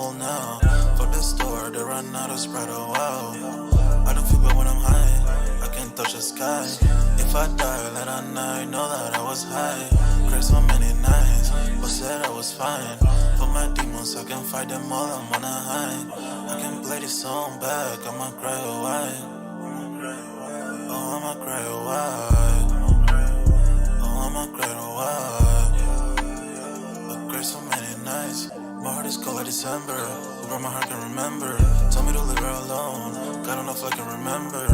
bubble now. Fuck the store, they run out of Sprite, oh wow. I don't feel good when I'm high, I can't touch the sky. If I die, let I know that I was high. Cried so many nights, but said I was fine. For my demons, I can fight them all, I'm on a high. I can play this song back, I'ma cry a while. Oh, I'ma cry a while. Oh, I'ma cry a while. I cried so many nights. My heart is cold like December. Where my heart can remember. Tell me to leave her alone. God don't know if I can remember.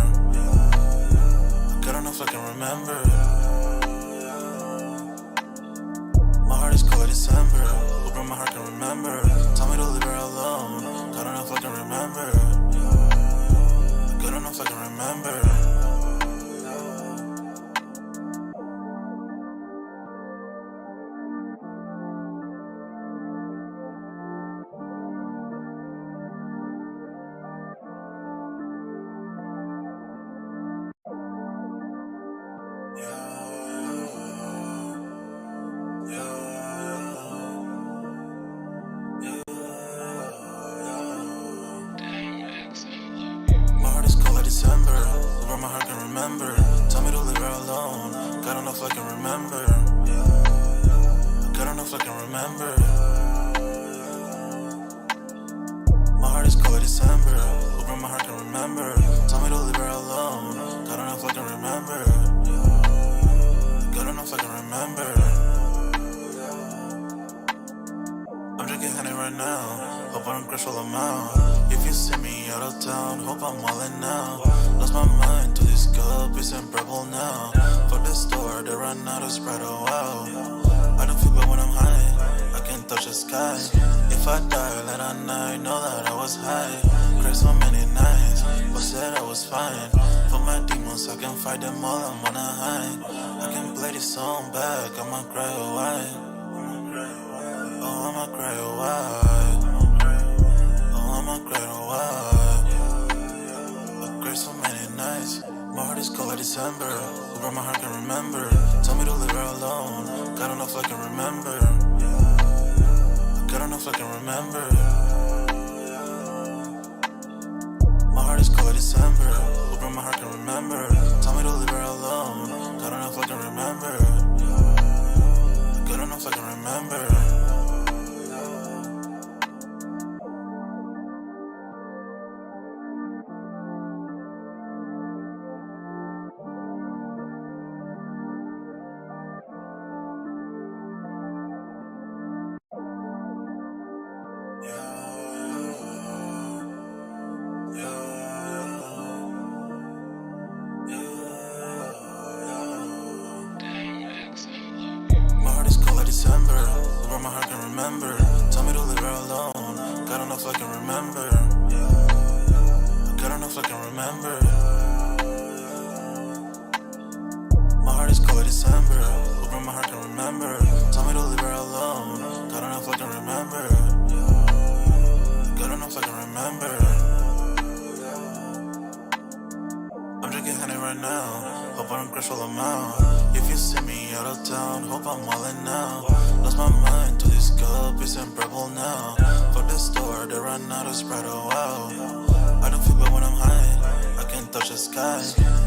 God don't know if I can remember. My heart is cold like December. Where my heart can remember. Tell me to leave her alone. God don't know if I can remember. God don't know if I can remember. My heart is cold like December, where my heart can remember. Tell me to leave her alone. God don't know if I can remember. God don't know if I can remember. My heart is cold like December, where my heart can remember. Tell me to leave her alone. God don't know if I can remember. God don't know if I can remember. I'm drinking honey right now, hope I don't crash all amount. If you see me out of town, hope I'm wildin' now. Lost my mind to this cup, it's unbearable now. Fuck the store, they run out of Sprite, oh wow. I don't feel good when I'm high, I can't touch the sky. If I die, let I know that I was high. Cried so many nights, but said I was fine. For my demons, I can fight them all, I'm on a high. I can play this song back, I'ma cry a while. Oh, I'ma cry a while. Oh, I'ma cry a while. I cried so many nights. My heart is cold like December. Where my heart can remember. Tell me to leave her alone. God don't know if I can remember. God don't know if I can remember. My heart is cold like December. Where my heart can remember. Tell me to leave her alone. God don't know if I can remember. God don't know if I can remember. My heart is cold like December, where my heart can remember. Tell me to leave her alone. God don't know if I can remember. God don't know if I can remember. My heart is cold like December, where my heart can remember. Tell me to leave her alone. God don't know if I can remember. God don't know if I can remember. I'm drinking honey right now, hope I don't crash all amount. If you see me out of town, hope I'm wildin' now. Lost my mind to this cup, it's unbearable now. Fuck the store, they run out of Sprite, oh wow. I don't feel good when I'm high, I can't touch the sky.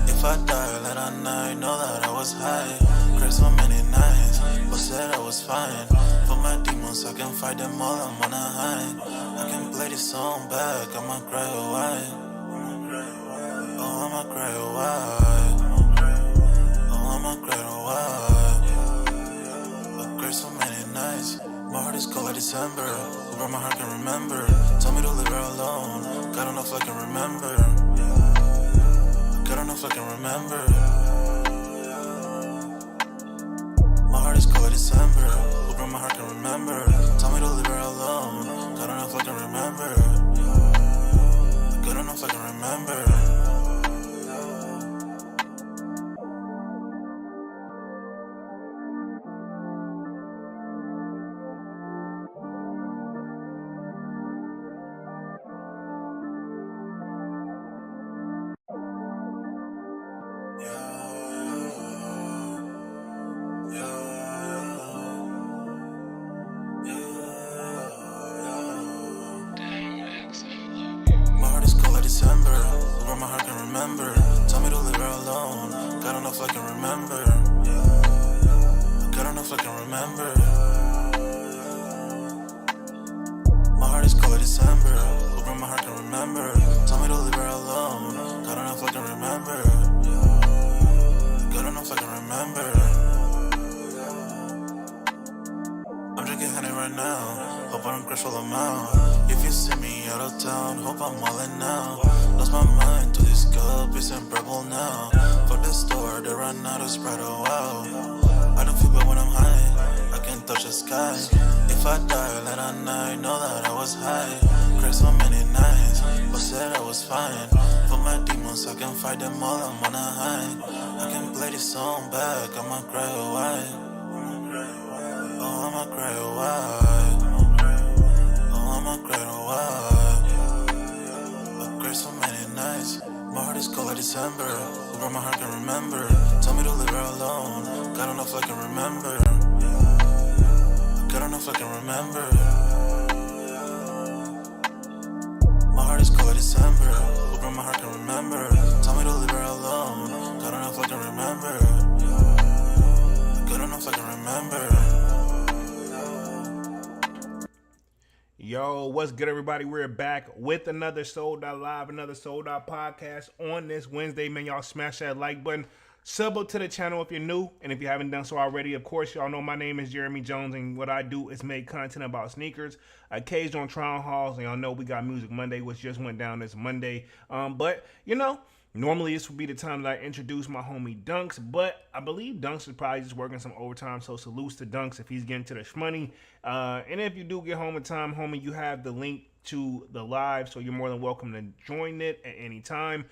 If I die, let I know that I was high. Cried so many nights, but said I was fine. For my demons, I can fight them all, I'm on a high. I can play this song back, I'ma cry a while. Oh, I'ma cry a while. Oh, I'ma cry a while. I cried so many nights. My heart is cold like December, where my heart can remember. Tell me to leave her alone. God don't know if I can remember. God don't know if I can remember. My heart is cold like December, where my heart can remember. Tell me to leave her alone. God don't know if I can remember. God don't know if I can remember. my heart can remember. Tell me to leave her alone. God enough I can remember. God enough I can remember. My heart is cold like December. Hoping my heart can remember. Tell me to leave her alone. God enough I can remember. God enough I can remember. I'm drinking honey right now. Hope I don't crash all I'm out. If you see me out of town, hope I'm wildin' now. Lost my mind to this cup, it's unbearable now. Fuck the store, they run out of Sprite, oh wow. I don't feel bad when I'm high, I can't touch the sky. If I die late at night, know that I was high. Cried so many nights, but said I was fine. For my demons, I can fight them all, I'm on a high. I can play this song back, I'ma cry a while. Oh, I'ma cry a while. Oh, I'ma cry a while. I cried so many nights. My heart is cold like December. Whoever my heart can remember. Tell me to leave her alone. God enough I can remember. God enough I can remember. My heart is cold like December. Whoever my heart can remember. Tell me to leave her alone. God enough I can remember. God enough I can remember. Yo, what's good, everybody? We're back with another Sold Out Live, another Sold Out podcast on this Wednesday. Man, y'all smash that like button. Sub up to the channel if you're new, and if you haven't done so already, of course, y'all know my name is Jeremy Jones, and what I do is make content about sneakers, occasional trial hauls, and y'all know we got Music Monday, which just went down this Monday. But, you know, normally this would be the time that I introduce my homie Dunks, but I believe Dunks is probably just working some overtime, so salutes to Dunks if he's getting to the shmoney. And if you do get home in time, homie, you have the link to the live, so you're more than welcome to join it at any time.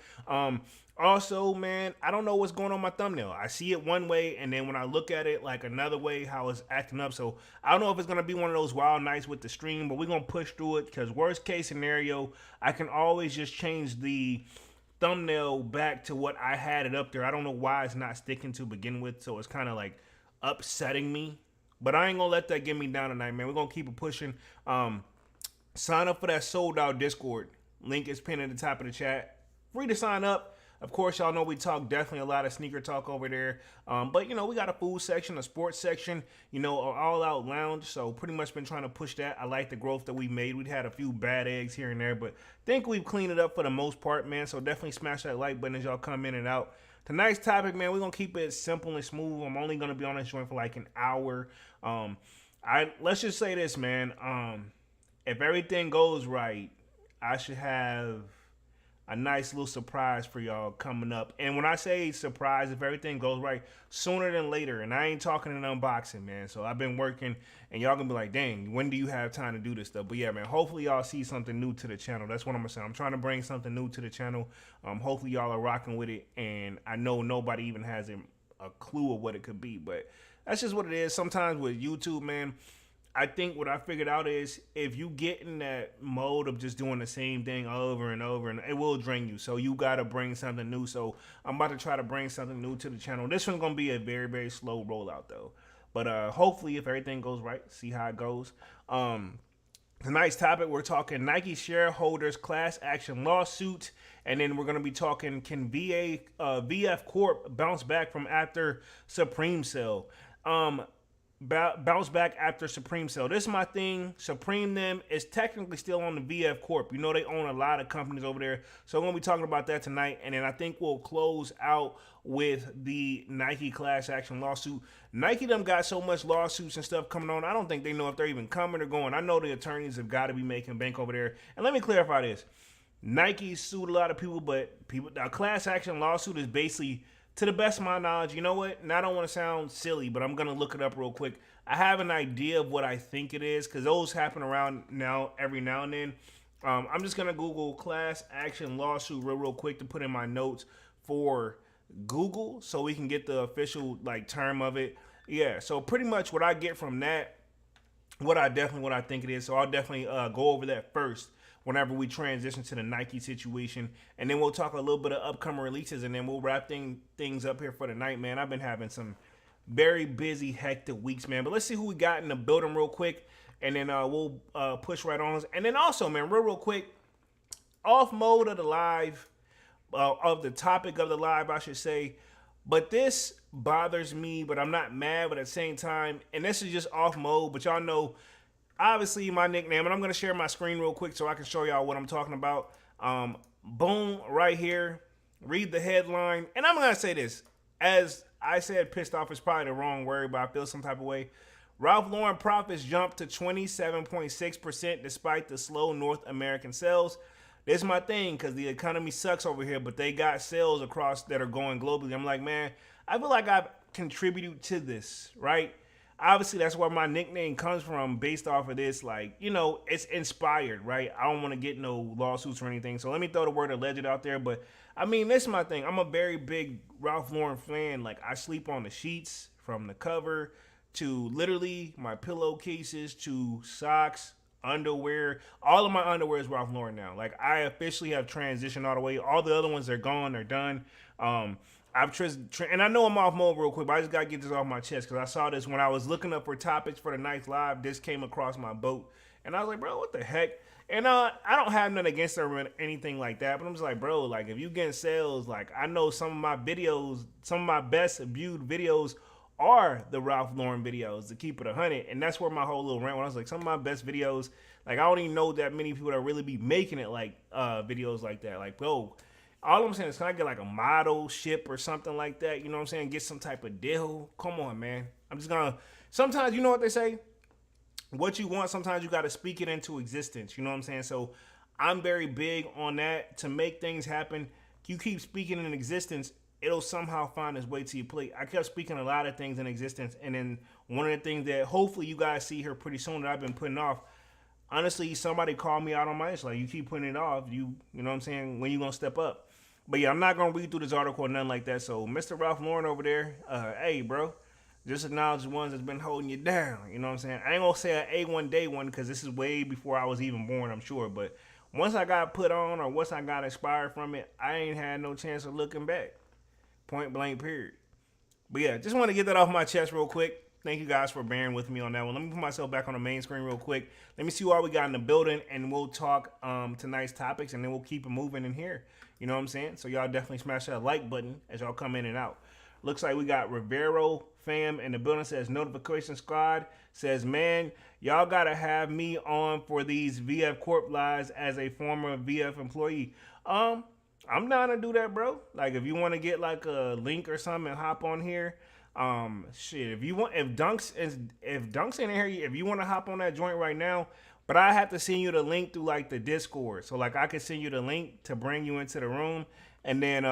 Also, man, I don't know what's going on my thumbnail. I see it one way, and then when I look at it like another way, how it's acting up. So I don't know if it's going to be one of those wild nights with the stream, but we're going to push through it, because worst case scenario, I can always just change the thumbnail back to what I had it up there. I don't know why it's not sticking to begin with, so it's kind of like upsetting me. But I ain't going to let that get me down tonight, man. We're going to keep it pushing. Sign up for that Sold Out Discord. Link is pinned at the top of the chat. Free to sign up. Of course, y'all know we talk definitely a lot of sneaker talk over there. But, you know, we got a food section, a sports section, you know, an all-out lounge. So pretty much been trying to push that. I like the growth that we made. We've had a few bad eggs here and there, but think we've cleaned it up for the most part, man. So definitely smash that like button as y'all come in and out. Tonight's topic, man, we're going to keep it simple and smooth. I'm only going to be on this joint for like an hour. Let's just say this, man. If everything goes right, I should have a nice little surprise for y'all coming up. And when I say surprise, if everything goes right, sooner than later. And I ain't talking an unboxing, man. So I've been working, and y'all gonna be like, dang, when do you have time to do this stuff? But yeah, man, hopefully y'all see something new to the channel. That's what I'm gonna say. I'm trying to bring something new to the channel. Hopefully y'all are rocking with it. And I know nobody even has a clue of what it could be. But that's just what it is. Sometimes with YouTube, man, I think what I figured out is if you get in that mode of just doing the same thing over and over, and it will drain you. So you got to bring something new. So I'm about to try to bring something new to the channel. This one's going to be a very, very slow rollout, though. But hopefully, if everything goes right, see how it goes. Tonight's topic, we're talking Nike shareholders class action lawsuit. And then we're going to be talking, can VF Corp bounce back from after Supreme sale? Bounce back after Supreme sale. This is my thing. Supreme them is technically still on the VF Corp. You know they own a lot of companies over there. So I'm going to be talking about that tonight. And then I think we'll close out with the Nike class action lawsuit. Nike them got so much lawsuits and stuff coming on. I don't think they know if they're even coming or going. I know the attorneys have got to be making bank over there. And let me clarify this. Nike sued a lot of people, but a class action lawsuit is basically, to the best of my knowledge, you know what? And I don't want to sound silly, but I'm going to look it up real quick. I have an idea of what I think it is, because those happen around now, every now and then. I'm just going to Google class action lawsuit real quick to put in my notes for Google so we can get the official term of it. Yeah, so pretty much what I get from that, what I think it is. So I'll definitely go over that first whenever we transition to the Nike situation. And then we'll talk a little bit of upcoming releases, and then we'll wrap things up here for the night, man. I've been having some very busy, hectic weeks, man. But let's see who we got in the building real quick, and then we'll push right on. And then also, man, real quick, off mode of the live, of the topic of the live, I should say. But this bothers me, but I'm not mad, but at the same time, and this is just off mode, but y'all know, obviously, my nickname, and I'm going to share my screen real quick so I can show y'all what I'm talking about. Boom, right here. Read the headline. And I'm going to say this. As I said, pissed off is probably the wrong word, but I feel some type of way. Ralph Lauren profits jumped to 27.6% despite the slow North American sales. This is my thing, because the economy sucks over here, but they got sales across that are going globally. I'm like, man, I feel like I've contributed to this, right? Obviously, that's where my nickname comes from, based off of this. Like, you know, it's inspired, right? I don't want to get no lawsuits or anything, so let me throw the word alleged out there. But I mean, this is my thing. I'm a very big Ralph Lauren fan. Like, I sleep on the sheets, from the cover to literally my pillowcases to socks, underwear. All of my underwear is Ralph Lauren now. Like, I officially have transitioned all the way. All the other ones are gone, they're done. And I know I'm off mode real quick, but I just gotta get this off my chest, because I saw this when I was looking up for topics for the night's live. This came across my boat, and I was like, bro, what the heck? And I don't have nothing against her or anything like that, but I'm just like, bro, like, if you getting sales, like, I know some of my videos, some of my best viewed videos are the Ralph Lauren videos, to keep it 100. And that's where my whole little rant, when I was like, some of my best videos, like, I don't even know that many people that really be making it, like, videos like that. Like, bro, all I'm saying is, can I get like a model ship or something like that? You know what I'm saying? Get some type of deal. Come on, man. I'm just gonna, sometimes, you know what they say? What you want, sometimes you gotta speak it into existence. You know what I'm saying? So I'm very big on that. To make things happen, you keep speaking in existence, it'll somehow find its way to your plate. I kept speaking a lot of things in existence, and then one of the things that hopefully you guys see here pretty soon that I've been putting off, honestly, somebody called me out on my issue. Like, you keep putting it off. You know what I'm saying? When you gonna step up? But yeah, I'm not gonna read through this article or nothing like that. So, Mr. Ralph Lauren over there, hey, bro, just acknowledge the ones that's been holding you down. You know what I'm saying? I ain't gonna say an A1 day one, because this is way before I was even born, I'm sure. But once I got put on, or once I got inspired from it, I ain't had no chance of looking back. Point blank, period. But yeah, just want to get that off my chest real quick. Thank you guys for bearing with me on that one. Let me put myself back on the main screen real quick. Let me see what we got in the building, and we'll talk tonight's topics, and then we'll keep it moving in here. You know what I'm saying? So y'all definitely smash that like button as y'all come in and out. Looks like we got Rivero fam in the building. Says notification squad. Says, man, y'all gotta have me on for these VF Corp lives as a former VF employee. I'm down to do that, bro. Like, if you want to get like a link or something and hop on here, shit. If you want, if Dunk's in here, if you want to hop on that joint right now, but I have to send you the link through like the Discord. So like, I could send you the link to bring you into the room, and then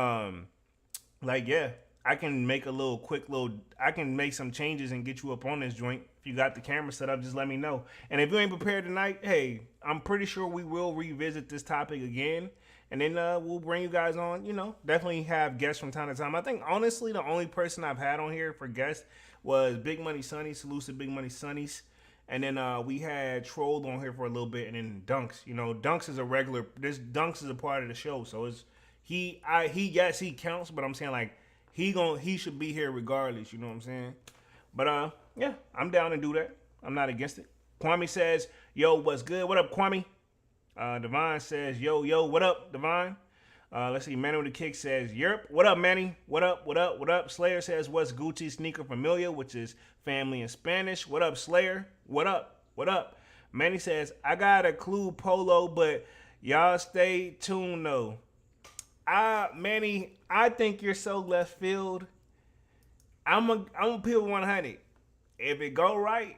like, yeah, I can make I can make some changes and get you up on this joint. If you got the camera set up, just let me know. And if you ain't prepared tonight, hey, I'm pretty sure we will revisit this topic again. And then we'll bring you guys on, you know, definitely have guests from time to time. I think, honestly, the only person I've had on here for guests was Big Money Sonny, salute to Big Money Sonnies. And then we had Troll on here for a little bit, and then Dunks. You know, Dunks is Dunks is a part of the show. So it's, yes, he counts, but I'm saying, like, he should be here regardless, you know what I'm saying? But yeah, I'm down to do that. I'm not against it. Kwame says, yo, what's good? What up, Kwame? Divine says, yo, what up, Divine? Let's see, Manny with the Kick says, yerp. What up, Manny? What up? Slayer says, what's Gucci sneaker familia, which is family in Spanish. What up, Slayer? What up? Manny says, I got a clue polo, but y'all stay tuned though. Manny, I think you're so left field. I'm a peel 100. If it go right,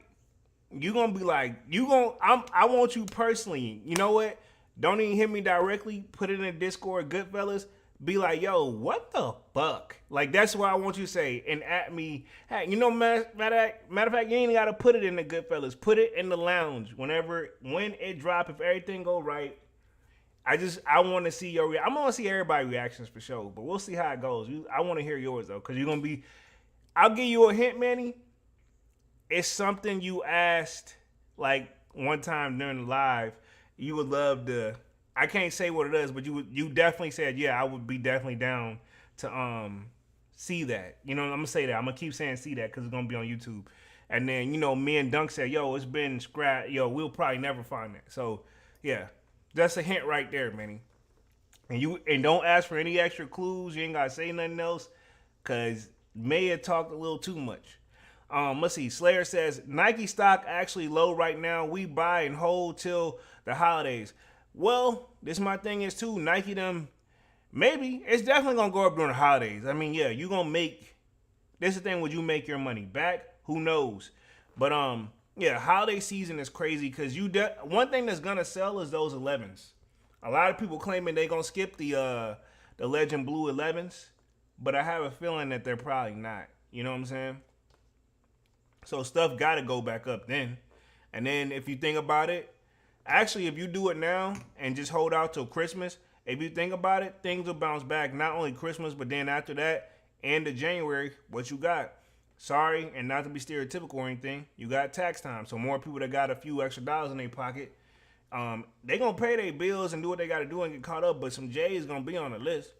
you gonna be like, I want you personally. You know what? Don't even hit me directly. Put it in the Discord, Goodfellas. Be like, yo, what the fuck? Like, that's what I want you to say. And at me, hey, you know, matter of fact, you ain't gotta put it in the Goodfellas. Put it in the lounge. When it drop, if everything go right, I want to see your. I'm gonna see everybody's reactions for sure. But we'll see how it goes. I want to hear yours though, because you're gonna be. I'll give you a hint, Manny. It's something you asked like one time during the live. You would love to. I can't say what it is, but you definitely said, yeah, I would be definitely down to see that. You know, I'm gonna say that. I'm gonna keep saying see that because it's gonna be on YouTube. And then, you know, me and Dunk said, yo, it's been scrapped. Yo, we'll probably never find it. So yeah, that's a hint right there, Manny. And don't ask for any extra clues. You ain't gotta say nothing else, cause may have talked a little too much. Let's see. Slayer says Nike stock actually low right now. We buy and hold till the holidays. Well, this my thing is too. Nike them maybe it's definitely gonna go up during the holidays. I mean, yeah, you gonna make. This is the thing. Would you make your money back? Who knows? But yeah, holiday season is crazy because one thing that's gonna sell is those 11s. A lot of people claiming they gonna skip the Legend Blue 11s, but I have a feeling that they're probably not. You know what I'm saying? So stuff gotta go back up then. And then if you think about it, actually if you do it now and just hold out till Christmas, if you think about it, things will bounce back. Not only Christmas, but then after that, end of January, what you got? Sorry, and not to be stereotypical or anything, you got tax time. So more people that got a few extra dollars in their pocket, they gonna pay their bills and do what they gotta do and get caught up. But some J's gonna be on the list.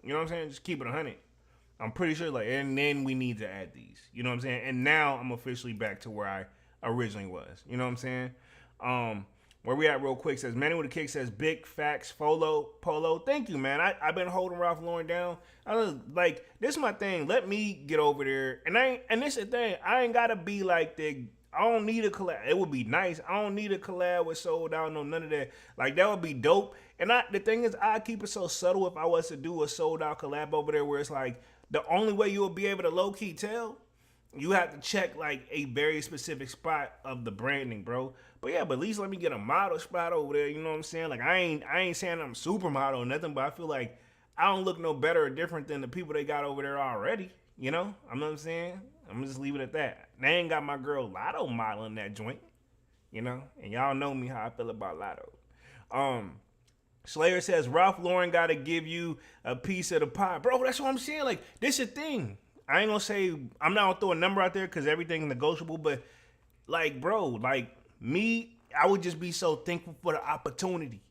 You know what I'm saying? Just keep it 100. I'm pretty sure, and then we need to add these. You know what I'm saying? And now I'm officially back to where I originally was. You know what I'm saying? Where we at real quick says, Manny with a kick says, big facts, Polo. Thank you, man. I've been holding Ralph Lauren down. I was like, this is my thing. Let me get over there. And this is the thing. I ain't got to be like I don't need a collab. It would be nice. I don't need a collab with Sold Out. No, none of that. Like, that would be dope. And the thing is, I keep it so subtle if I was to do a Sold Out collab over there where it's like, the only way you will be able to low-key tell, you have to check like a very specific spot of the branding, bro. But yeah, but at least let me get a model spot over there. You know what I'm saying? Like I ain't saying I'm supermodel or nothing, but I feel like I don't look no better or different than the people they got over there already. You know what I'm saying? I'm gonna just leave it at that. They ain't got my girl Lotto modeling that joint. You know, and y'all know me how I feel about Lotto. Slayer says Ralph Lauren got to give you a piece of the pie, bro. That's what I'm saying. Like this is a thing. I ain't gonna say I'm not gonna throw a number out there because everything's negotiable, but like, bro, like me, I would just be so thankful for the opportunity.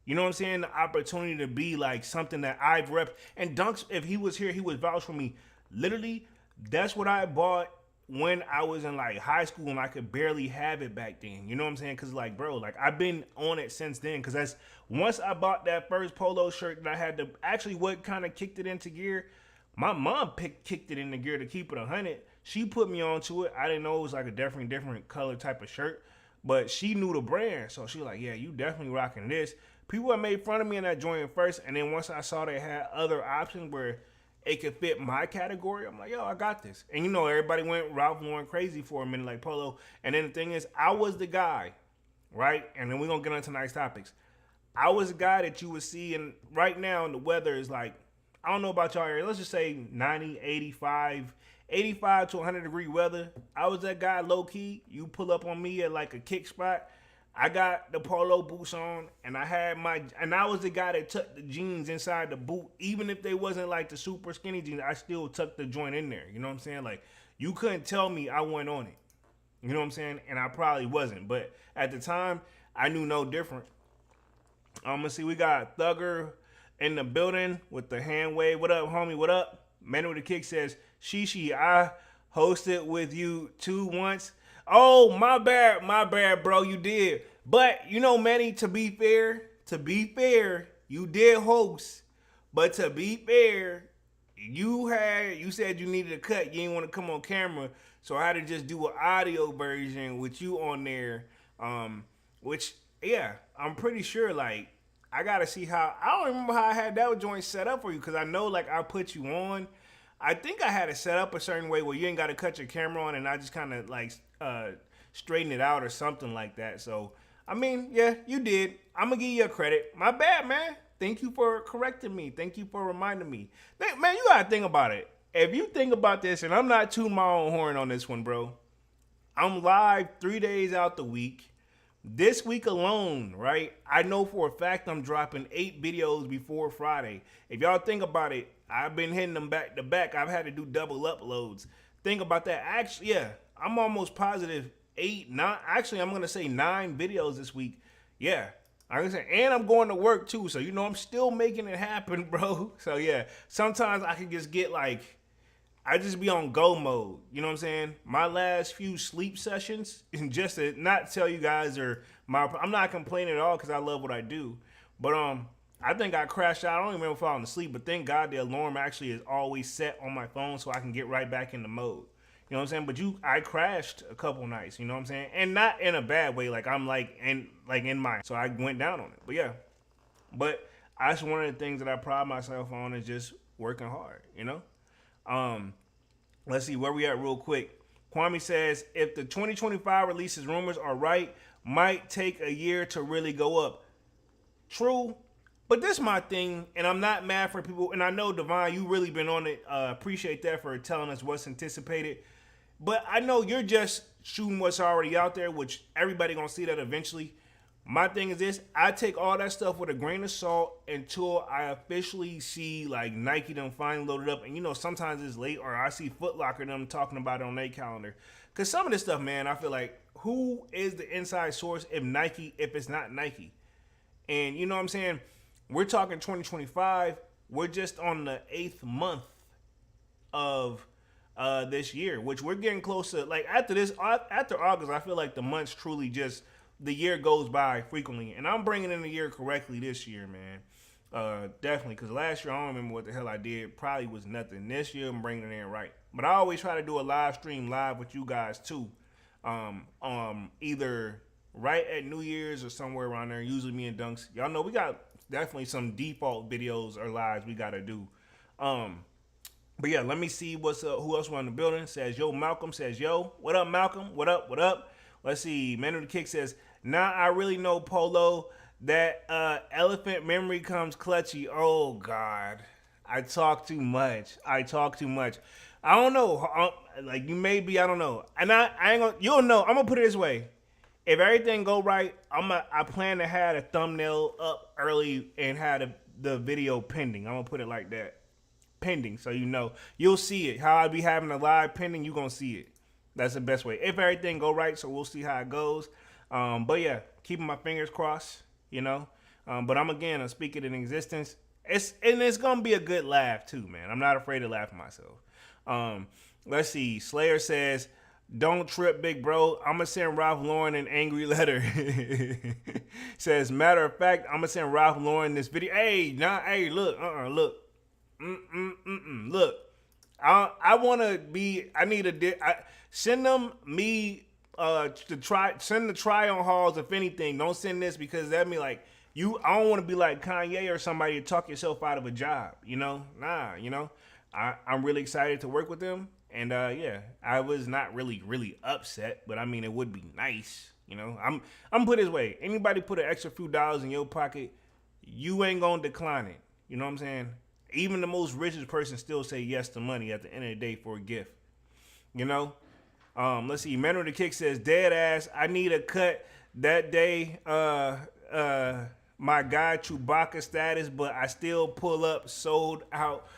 You know what I'm saying? The opportunity to be like something that I've repped. And Dunks, if he was here, he would vouch for me. Literally, that's what I bought when I was in like high school and I could barely have it back then. You know what I'm saying? Because like, bro, like I've been on it since then. Because that's once I bought that first polo shirt that I had to actually what kind of kicked it into gear. My mom kicked it into gear to keep it 100. She put me onto it. I didn't know it was like a different color type of shirt, but she knew the brand. So she was like, yeah, you definitely rocking this. People had made fun of me in that joint at first. And then once I saw they had other options where it could fit my category, I'm like, yo, I got this. And you know, everybody went Ralph Lauren crazy for a minute like Polo. And then the thing is, I was the guy, right? And then we're going to get on to tonight's topics. I was the guy that you would see, and right now the weather is like, I don't know about y'all area. Let's just say 90, 85 to 100 degree weather. I was that guy low key. You pull up on me at like a kick spot. I got the polo boots on and I was the guy that tucked the jeans inside the boot. Even if they wasn't like the super skinny jeans, I still tucked the joint in there. You know what I'm saying? Like you couldn't tell me I went on it. You know what I'm saying? And I probably wasn't. But at the time, I knew no different. Let's see, we got Thugger in the building with the hand wave. What up, homie? What up? Man with the kick says, Shishi, I hosted with you too once. Oh, my bad, bro. You did. But, you know, Manny, to be fair, you did host. But to be fair, you said you needed a cut. You didn't want to come on camera. So I had to just do an audio version with you on there. Which, yeah, I'm pretty sure, like, I gotta see how. I don't remember how I had that joint set up for you because I know like I put you on. I think I had it set up a certain way where you ain't gotta cut your camera on and I just kind of like straighten it out or something like that. So I mean, yeah, you did. I'm gonna give you a credit. My bad, man. Thank you for correcting me. Thank you for reminding me. Man, you gotta think about it. If you think about this, and I'm not tooting my own horn on this one, bro. I'm live 3 days out the week. This week alone, right? I know for a fact I'm dropping 8 videos before Friday. If y'all think about it, I've been hitting them back to back. I've had to do double uploads. Think about that. Actually, yeah, I'm almost positive 9. Actually, I'm going to say 9 videos this week. Yeah. I'm gonna say, and I'm going to work too. So, you know, I'm still making it happen, bro. So, yeah, sometimes I can just get like, I just be on go mode. You know what I'm saying? My last few sleep sessions, and just to not tell you guys I'm not complaining at all because I love what I do. But I think I crashed out. I don't even remember falling asleep, but thank God the alarm actually is always set on my phone so I can get right back in the mode. You know what I'm saying? But I crashed a couple nights, you know what I'm saying? And not in a bad way, like I'm in my, so I went down on it. But yeah. But that's one of the things that I pride myself on is just working hard, you know? Let's see where we at real quick. Kwame says, if the 2025 releases rumors are right, might take a year to really go up. True. But this is my thing, and I'm not mad for people. And I know, Devon, you really been on it. Appreciate that for telling us what's anticipated. But I know you're just shooting what's already out there, which everybody gonna see that eventually. My thing is this: I take all that stuff with a grain of salt until I officially see like Nike them finally loaded up. And you know, sometimes it's late, or I see Foot Locker them talking about it on their calendar. Cause some of this stuff, man, I feel like who is the inside source if it's not Nike? And you know what I'm saying? We're talking 2025. We're just on the 8th month of this year, which we're getting close to. Like after August, I feel like the months truly just, the year goes by frequently. And I'm bringing in the year correctly this year, man. Definitely, because last year I don't remember what the hell I did. Probably was nothing. This year I'm bringing it in right. But I always try to do a live stream live with you guys too. Either right at New Year's or somewhere around there. Usually me and Dunks. Y'all know we got definitely some default videos or lives we gotta do. But yeah, let me see what's up. Who else was in the building? Says yo. Malcolm says yo. What up, Malcolm? What up? What up? Let's see. Man of the Kick says, now I really know Polo that elephant memory comes clutchy. Oh God, I talk too much. I don't know. Like you may be. I don't know. And I ain't gonna. You'll know. I'm gonna put it this way. If everything go right, I plan to have a thumbnail up early and have the video pending. I'm gonna put it like that, pending, so you know you'll see it. How I be having a live pending, you gonna see it. That's the best way. If everything go right, so we'll see how it goes. But yeah, keeping my fingers crossed, you know. But I'm speak it in existence. It's gonna be a good laugh too, man. I'm not afraid to laugh at myself. Let's see. Slayer says, don't trip, big bro. I'm going to send Ralph Lauren an angry letter. Says, matter of fact, I'm going to send Ralph Lauren this video. Hey, look. Look. I want to be, send them me to try, send the try on hauls if anything. Don't send this because that'd be like, I don't want to be like Kanye or somebody to talk yourself out of a job, you know? Nah, you know? I'm really excited to work with them. And yeah, I was not really upset, but I mean, it would be nice, you know. I'm put it this way: anybody put an extra few dollars in your pocket, you ain't gonna decline it. You know what I'm saying? Even the most richest person still say yes to money at the end of the day for a gift. You know. Let's see. Man with the Kick says, dead ass. I need a cut that day. My guy Chewbacca status, but I still pull up sold out.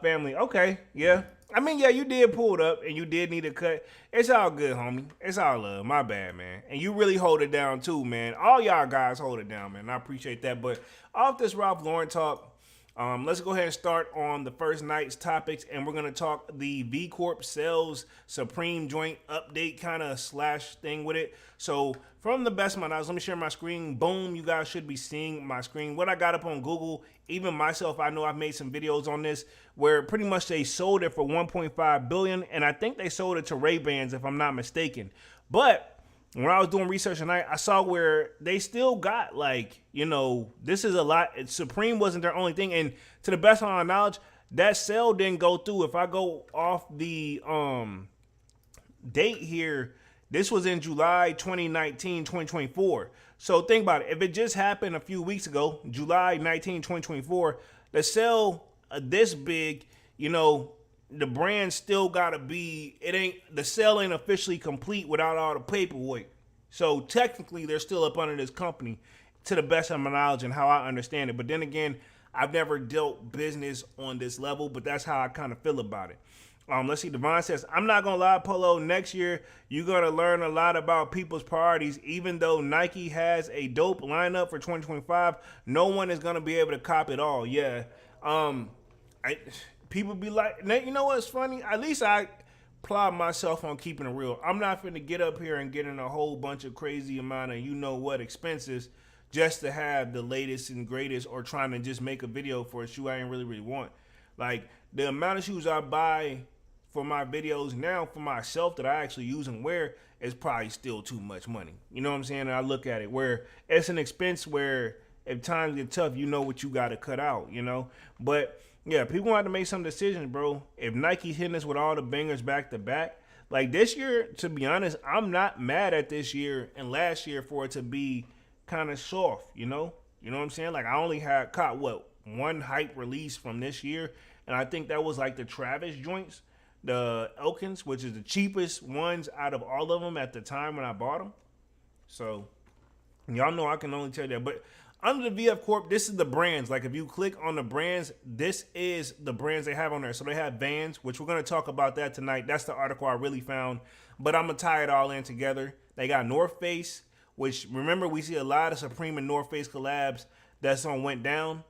Family. Okay, yeah. I mean, yeah, you did pull it up and you did need a cut. It's all good, homie. It's all love. My bad, man. And you really hold it down too, man. All y'all guys hold it down, man. I appreciate that. But off this Ralph Lauren talk, let's go ahead and start on the first night's topics, and we're going to talk the V Corp sales Supreme joint update kind of slash thing with it. So from the best of my knowledge, let me share my screen. Boom, you guys should be seeing my screen. What I got up on Google, even myself, I know I've made some videos on this where pretty much they sold it for $1.5 billion, and I think they sold it to Ray-Bans if I'm not mistaken. But when I was doing research tonight, I saw where they still got, like, you know, this is a lot. Supreme wasn't their only thing. And to the best of my knowledge, that sale didn't go through. If I go off the date here, this was in July 2019, 2024. So think about it. If it just happened a few weeks ago, July 19, 2024, the sale this big, you know, the brand still gotta be, the sale ain't officially complete without all the paperwork. So technically they're still up under this company to the best of my knowledge and how I understand it. But then again, I've never dealt business on this level, but that's how I kind of feel about it. Let's see, Devon says, I'm not gonna lie, Polo, next year you're gonna learn a lot about people's priorities. Even though Nike has a dope lineup for 2025, no one is gonna be able to cop it all. Yeah. People be like, you know what's funny? At least I pride myself on keeping it real. I'm not finna get up here and get in a whole bunch of crazy amount of you know what expenses just to have the latest and greatest, or trying to just make a video for a shoe I ain't really want. Like, the amount of shoes I buy for my videos now for myself that I actually use and wear is probably still too much money. You know what I'm saying? And I look at it where it's an expense where if times get tough, you know what you got to cut out, you know? But yeah, people have to make some decisions, bro. If Nike's hitting us with all the bangers back to back, like this year, to be honest, I'm not mad at this year and last year for it to be kind of soft, you know? You know what I'm saying? Like, I only had caught one hype release from this year, and I think that was like the Travis joints, the Elkins, which is the cheapest ones out of all of them at the time when I bought them. So y'all know I can only tell you that. But under the VF Corp, this is the brands. Like, if you click on the brands, this is the brands they have on there. So they have Vans, which we're going to talk about that tonight. That's the article I really found. But I'm going to tie it all in together. They got North Face, which, remember, we see a lot of Supreme and North Face collabs that's on went down.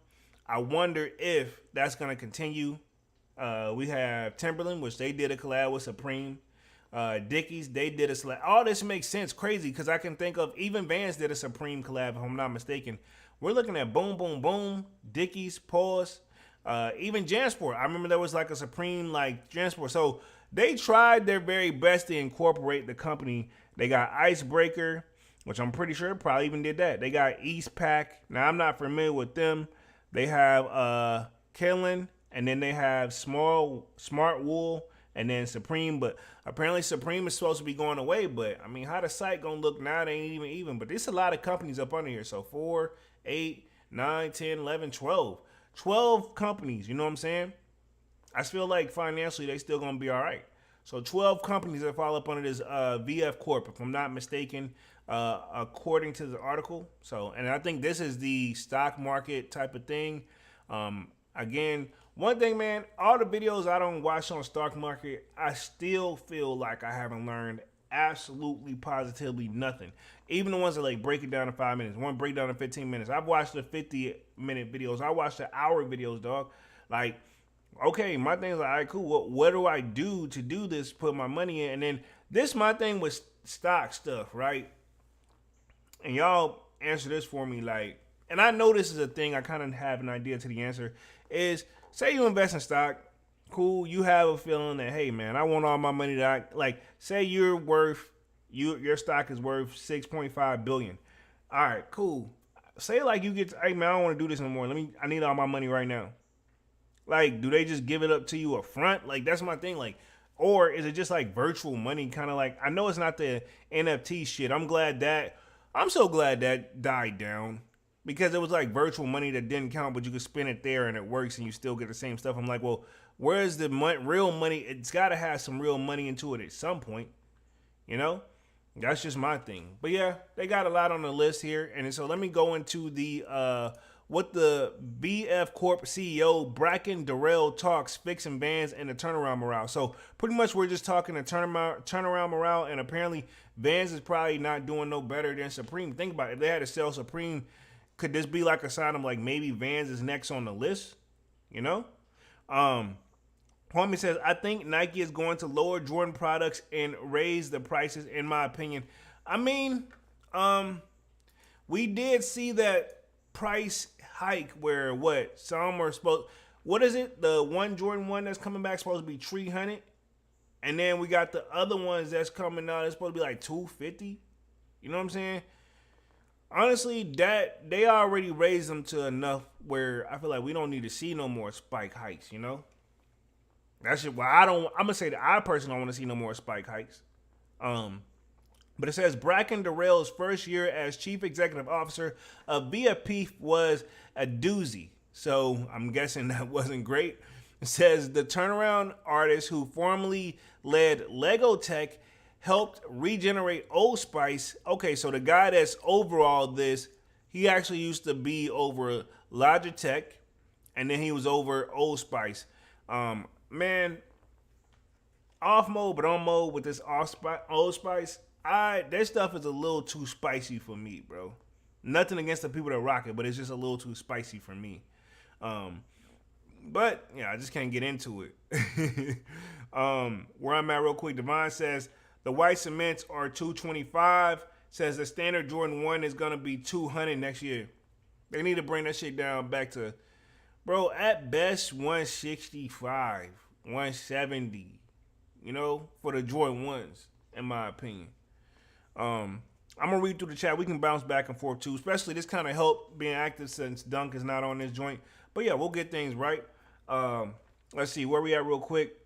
I wonder if that's going to continue. We have Timberland, which they did a collab with Supreme. Dickies, they did a collab. All this makes sense, crazy, because I can think of, even Vans did a Supreme collab, if I'm not mistaken. We're looking at Boom Boom Boom, Dickies, Pause, even Jansport. I remember there was like a Supreme like Jansport. So they tried their very best to incorporate the company. They got Icebreaker, which I'm pretty sure probably even did that. They got Eastpak. Now, I'm not familiar with them. They have Killin', and then they have Smart Wool, and then Supreme. But apparently Supreme is supposed to be going away. But, I mean, how the site going to look now? They ain't even. But there's a lot of companies up under here. So 4, 8, 9, 10, 11, 12. 12 companies, you know what I'm saying? I feel like financially they still going to be all right. So 12 companies that fall up under this VF Corp, if I'm not mistaken, according to the article. So, and I think this is the stock market type of thing. Again, one thing, man, all the videos I don't watch on stock market, I still feel like I haven't learned absolutely positively nothing. Even the ones that like break it down in 5 minutes, one break down in 15 minutes. I've watched the 50-minute videos. I watched the hour videos, dog. Like, okay, my thing is like, all right, cool. What do I do to do this? Put my money in. And then this my thing with stock stuff, right? And y'all answer this for me, like, and I know this is a thing, I kind of have an idea to the answer, is say you invest in stock, cool, you have a feeling that, hey, man, I want all my money that like, say you're worth, your stock is worth $6.5 billion. All right, cool. Say like you get, hey, man, I don't want to do this anymore. I need all my money right now. Like, do they just give it up to you up front? Like, that's my thing. Like, or is it just like virtual money? Kind of like, I know it's not the NFT shit. I'm so glad that died down, because it was like virtual money that didn't count, but you could spend it there and it works and you still get the same stuff. I'm like, well, where's the real money? It's got to have some real money into it at some point, you know? That's just my thing. But yeah, they got a lot on the list here. And so let me go into the what the VF Corp CEO Bracken Darrell talks fixing Vans and the turnaround morale. So pretty much we're just talking the turnaround morale, and apparently Vans is probably not doing no better than Supreme. Think about it. If they had to sell Supreme, could this be like a sign of like maybe Vans is next on the list? You know? Homie says, I think Nike is going to lower Jordan products and raise the prices, in my opinion. I mean, we did see that price hike where some are supposed, what is it? The one Jordan 1 that's coming back supposed to be $300. And then we got the other ones that's coming out, it's supposed to be like $250. You know what I'm saying? Honestly, that they already raised them to enough where I feel like we don't need to see no more spike hikes, you know? That's just why I'm gonna say that I personally don't want to see no more spike hikes. But it says Bracken Darrell's first year as chief executive officer of VFP was a doozy. So I'm guessing that wasn't great. It says the turnaround artist who formerly led Lego Tech helped regenerate Old Spice. Okay, so the guy that's over all this, he actually used to be over Logitech, and then he was over Old Spice. Man, off mode but on mode with this Old Spice, that stuff is a little too spicy for me, bro. Nothing against the people that rock it, but it's just a little too spicy for me. But yeah, I just can't get into it. Where I'm at real quick, Devon says the white cements are $225. Says the standard Jordan 1 is gonna be 200 next year. They need to bring that shit down back to, bro, at best 165, 170, for the Jordan 1s, in my opinion. I'm gonna read through the chat. We can bounce back and forth too, especially this kind of help being active since Dunk is not on this joint. But yeah, we'll get things right. Let's see where we at real quick.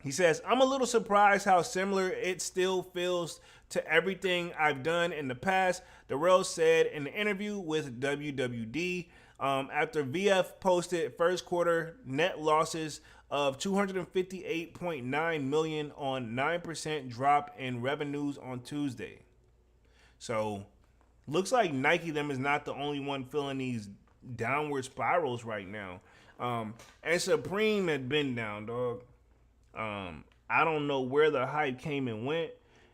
He says, I'm a little surprised how similar it still feels to everything I've done in the past, Darrell said in the interview with WWD after VF posted first quarter net losses of $258.9 million on 9% drop in revenues on Tuesday. So, looks like Nike them is not the only one feeling these downward spirals right now. And Supreme had been down, dog. I don't know where the hype came and went.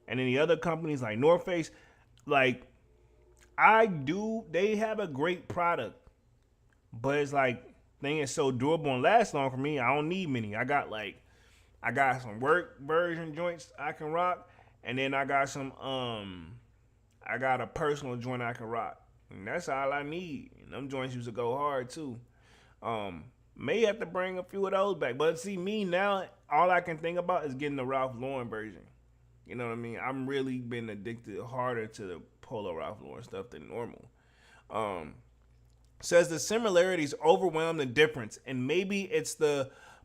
And then the other companies like North Face, like, they have a great product. But it's like, thing is so durable and lasts long for me, I don't need many. I got some work version joints I can rock. And then I got a personal joint I can rock. And that's all I need. And them joints used to go hard too. May have to bring a few of those back. But see, me now, all I can think about is getting the Ralph Lauren version. You know what I mean? I'm really been addicted harder to the Polo Ralph Lauren stuff than normal. Says the similarities overwhelm the difference. And maybe it's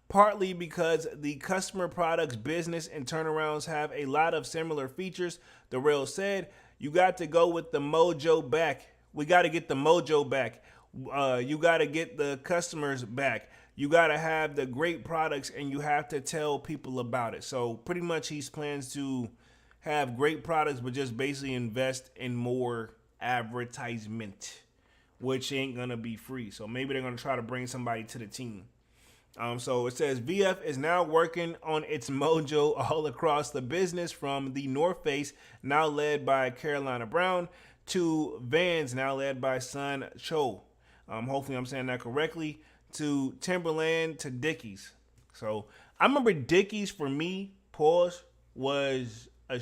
partly because the customer products business and turnarounds have a lot of similar features. Darrell said, you got to go with the mojo back. We got to get the mojo back. You got to get the customers back. You got to have the great products and you have to tell people about it. So pretty much he plans to have great products, but just basically invest in more advertisement, which ain't going to be free. So maybe they're going to try to bring somebody to the team. So it says VF is now working on its mojo all across the business, from the North Face, now led by Carolina Brown, to Vans, now led by Sun Cho. Hopefully I'm saying that correctly. To Timberland, to Dickies. So I remember Dickies for me, pause, was a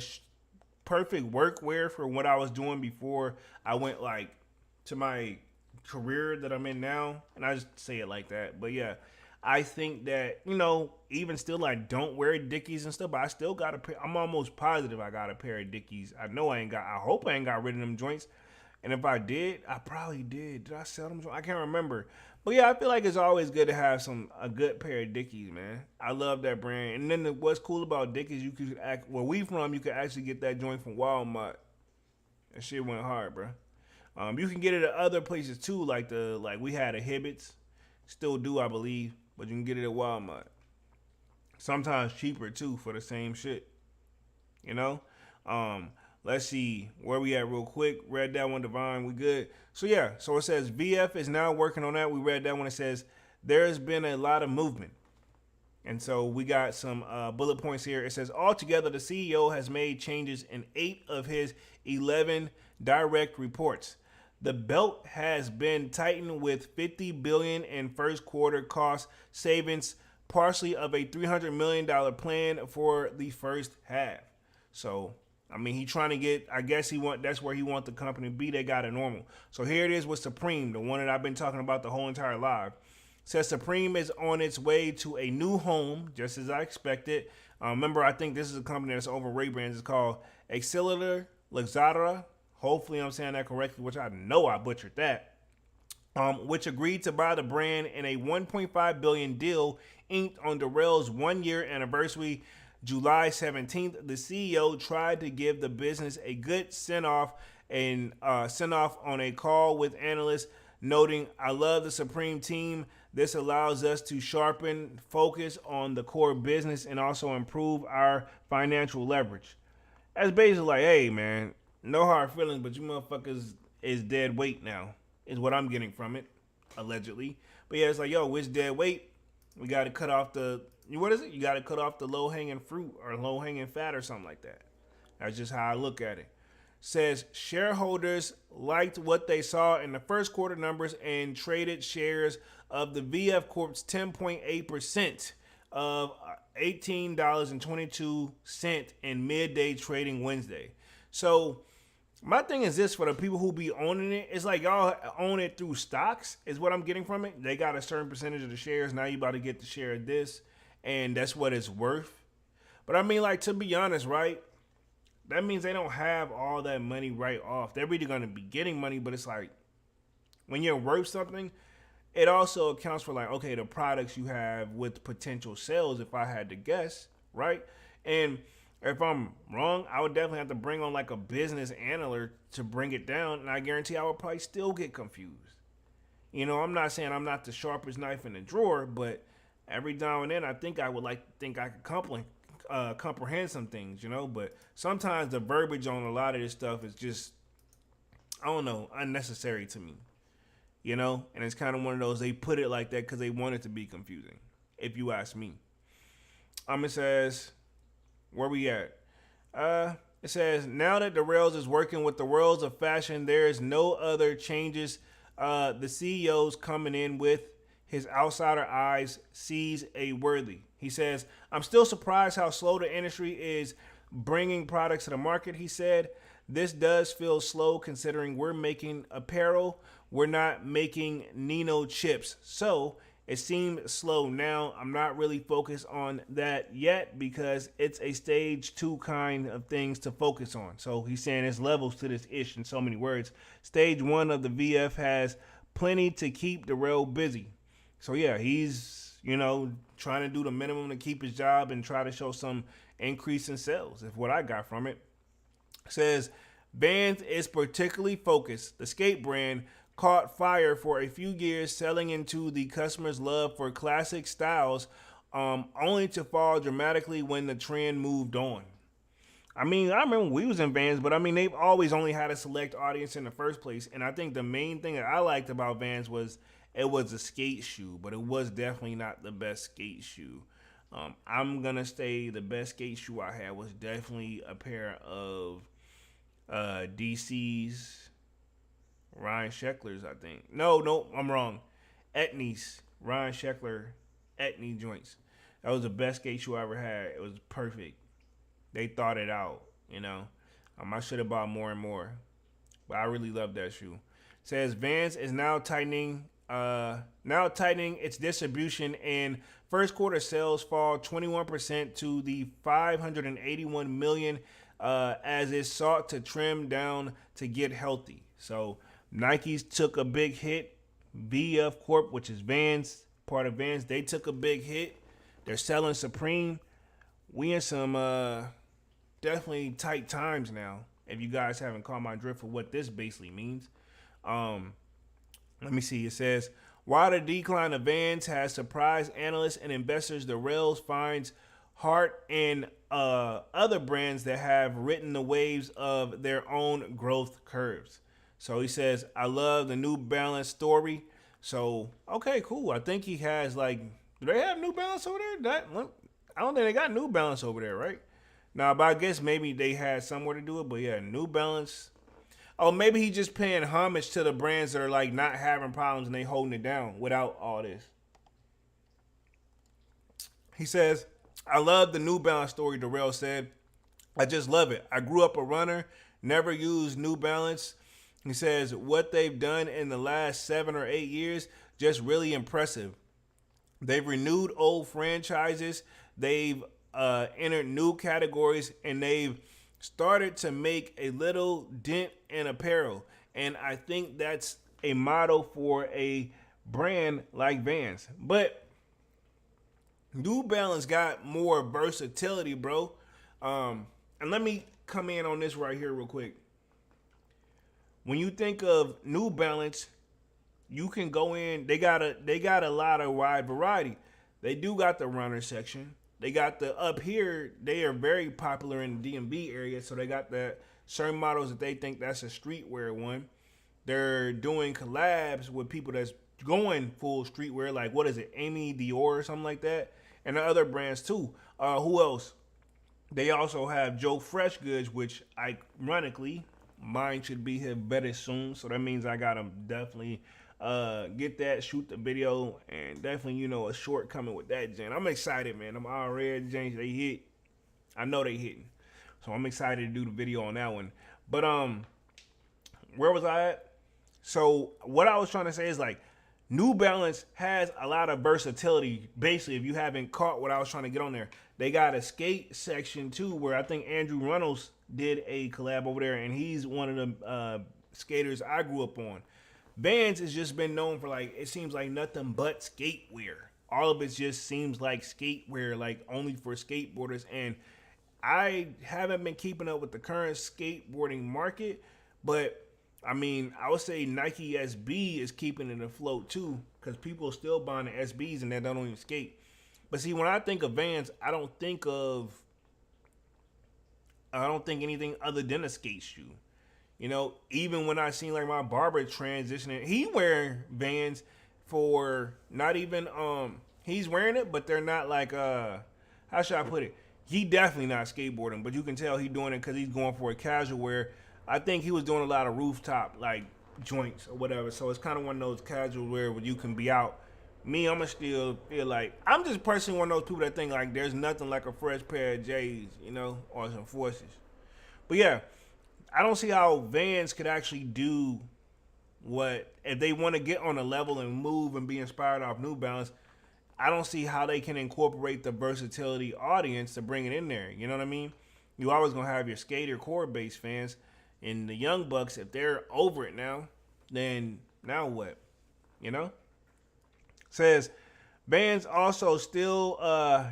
perfect workwear for what I was doing before I went to my career that I'm in now. And I just say it like that. But yeah, I think that, even still I don't wear Dickies and stuff, but I still got a pair. I'm almost positive I got a pair of Dickies. I hope I ain't got rid of them joints. And if I did, I probably did. Did I sell them? I can't remember. But yeah, I feel like it's always good to have a good pair of Dickies, man. I love that brand. And then what's cool about Dickies, you could where we from, you could actually get that joint from Walmart. That shit went hard, bro. You can get it at other places too, like we had a Hibbett's, still do, I believe, but you can get it at Walmart. Sometimes cheaper too for the same shit. Let's see where we at real quick. Read that one, Divine. We good. So yeah, so it says VF is now working on that. We read that one. It says there's been a lot of movement. And so we got some bullet points here. It says altogether, the CEO has made changes in 8 of his 11 direct reports. The belt has been tightened with $50 billion in first quarter cost savings, partially of a $300 million plan for the first half. So, I mean, he trying to get, I guess that's where he want the company to be. They got it normal. So here it is with Supreme, the one that I've been talking about the whole entire live. Says Supreme is on its way to a new home, just as I expected. Remember, I think this is a company that's over Ray Brands. It's called Accelerator Luxara. Hopefully I'm saying that correctly, which I know I butchered that. Which agreed to buy the brand in a $1.5 billion deal inked on Darrell's 1-year anniversary, July 17th. The CEO tried to give the business a good send-off on a call with analysts, noting, I love the Supreme team. This allows us to sharpen focus on the core business and also improve our financial leverage. That's basically like, hey, man, no hard feelings, but you motherfuckers is dead weight now, is what I'm getting from it, allegedly. But yeah, it's like, yo, which dead weight? We got to cut off what is it? You got to cut off the low-hanging fruit or low-hanging fat or something like that. That's just how I look at it. Says shareholders liked what they saw in the first quarter numbers and traded shares of the VF Corp's 10.8% of $18.22 in midday trading Wednesday. So My thing is this: for the people who be owning it, it's like y'all own it through stocks. Is what I'm getting from it. They got a certain percentage of the shares. Now you about to get the share of this, and that's what it's worth. But I mean, like, to be honest, right? That means they don't have all that money right off. They're really gonna be getting money, but it's like when you're worth something, it also accounts for, like, okay, the products you have with potential sales, if I had to guess, right? And if I'm wrong, I would definitely have to bring on like a business analyst to bring it down, and I guarantee I would probably still get confused. You know, I'm not saying I'm not the sharpest knife in the drawer, but every now and then I think I would like to think I could comprehend some things, you know. But sometimes the verbiage on a lot of this stuff is just, I don't know, unnecessary to me, you know. And it's kind of one of those, they put it like that because they want it to be confusing, if you ask me. It says, where we at? It says, now that the Rails is working with the worlds of fashion, there is no other changes. The CEO's coming in with his outsider eyes sees a worthy. He says, I'm still surprised how slow the industry is bringing products to the market. He said, this does feel slow considering we're making apparel. We're not making Nino chips. So it seemed slow. Now I'm not really focused on that yet because it's a stage 2 kind of things to focus on. So he's saying there's levels to this ish in so many words. Stage 1 of the VF has plenty to keep the rail busy. So yeah, he's, you know, trying to do the minimum to keep his job and try to show some increase in sales. If what I got from it says, Vans is particularly focused. The skate brand caught fire for a few years, selling into the customer's love for classic styles, only to fall dramatically when the trend moved on. I mean, I remember we was in Vans, but I mean, they've always only had a select audience in the first place. And I think the main thing that I liked about Vans was it was a skate shoe, but it was definitely not the best skate shoe. I'm going to say the best skate shoe I had was definitely a pair of DC's Ryan Sheckler's, I think. No, I'm wrong. Etnies, Ryan Sheckler, Etnie joints. That was the best skate shoe I ever had. It was perfect. They thought it out, you know. I should have bought more and more, but I really love that shoe. It says Vans is now tightening its distribution, and first quarter sales fall 21% to the 581 million as it sought to trim down to get healthy. So Nike's took a big hit. VF Corp, which is Vans, part of Vans, they took a big hit. They're selling Supreme. We in some definitely tight times now. If you guys haven't caught my drift for what this basically means. Let me see. It says, while the decline of Vans has surprised analysts and investors, the rails finds heart in other brands that have ridden the waves of their own growth curves. So he says, I love the New Balance story. So, okay, cool. I think he has, like, do they have New Balance over there? I don't think they got New Balance over there, right? Now, but I guess maybe they had somewhere to do it. But yeah, New Balance. Oh, maybe he just paying homage to the brands that are like not having problems and they holding it down without all this. He says, I love the New Balance story, Darrell said. I just love it. I grew up a runner, never used New Balance. He says, what they've done in the last 7 or 8 years, just really impressive. They've renewed old franchises. They've entered new categories, and they've started to make a little dent in apparel. And I think that's a model for a brand like Vans. But New Balance got more versatility, bro. And let me come in on this right here real quick. When you think of New Balance, you can go in. They got a lot of wide variety. They do got the runner section. They got the up here. They are very popular in the DMV area, so they got the certain models that they think that's a streetwear one. They're doing collabs with people that's going full streetwear, like what is it, Amy Dior or something like that, and the other brands too. Who else? They also have Joe Fresh Goods, which ironically mine should be here very soon, so that means I gotta definitely get that, shoot the video, and definitely, a short coming with that, Jen. I'm excited, man. I'm already, James, they hit. I know they hitting. So I'm excited to do the video on that one. But where was I at? So what I was trying to say is like New Balance has a lot of versatility. Basically, if you haven't caught what I was trying to get on there, they got a skate section too, where I think Andrew Reynolds did a collab over there, and he's one of the skaters I grew up on. Vans has just been known for like it seems like nothing but skate wear. All of it just seems like skate wear, like only for skateboarders. And I haven't been keeping up with the current skateboarding market, but I mean, I would say Nike SB is keeping it afloat too, because people are still buying the SBs and they don't even skate. But see, when I think of Vans, I don't think anything other than a skate shoe. You know, even when I seen like my barber transitioning, he wearing Vans for not even he's wearing it, but they're not like how should I put it? He definitely not skateboarding, but you can tell he doing it because he's going for a casual wear. I think he was doing a lot of rooftop like joints or whatever. So it's kind of one of those casual wear where you can be out. Me, I'ma still feel like I'm just personally one of those people that think like there's nothing like a fresh pair of J's, you know, or some Forces. But yeah, I don't see how Vans could actually do what if they want to get on a level and move and be inspired off New Balance. I don't see how they can incorporate the versatility audience to bring it in there. You know what I mean? You always gonna have your skater core base fans, and the young bucks. If they're over it now, then now what? You know? Says Vans also still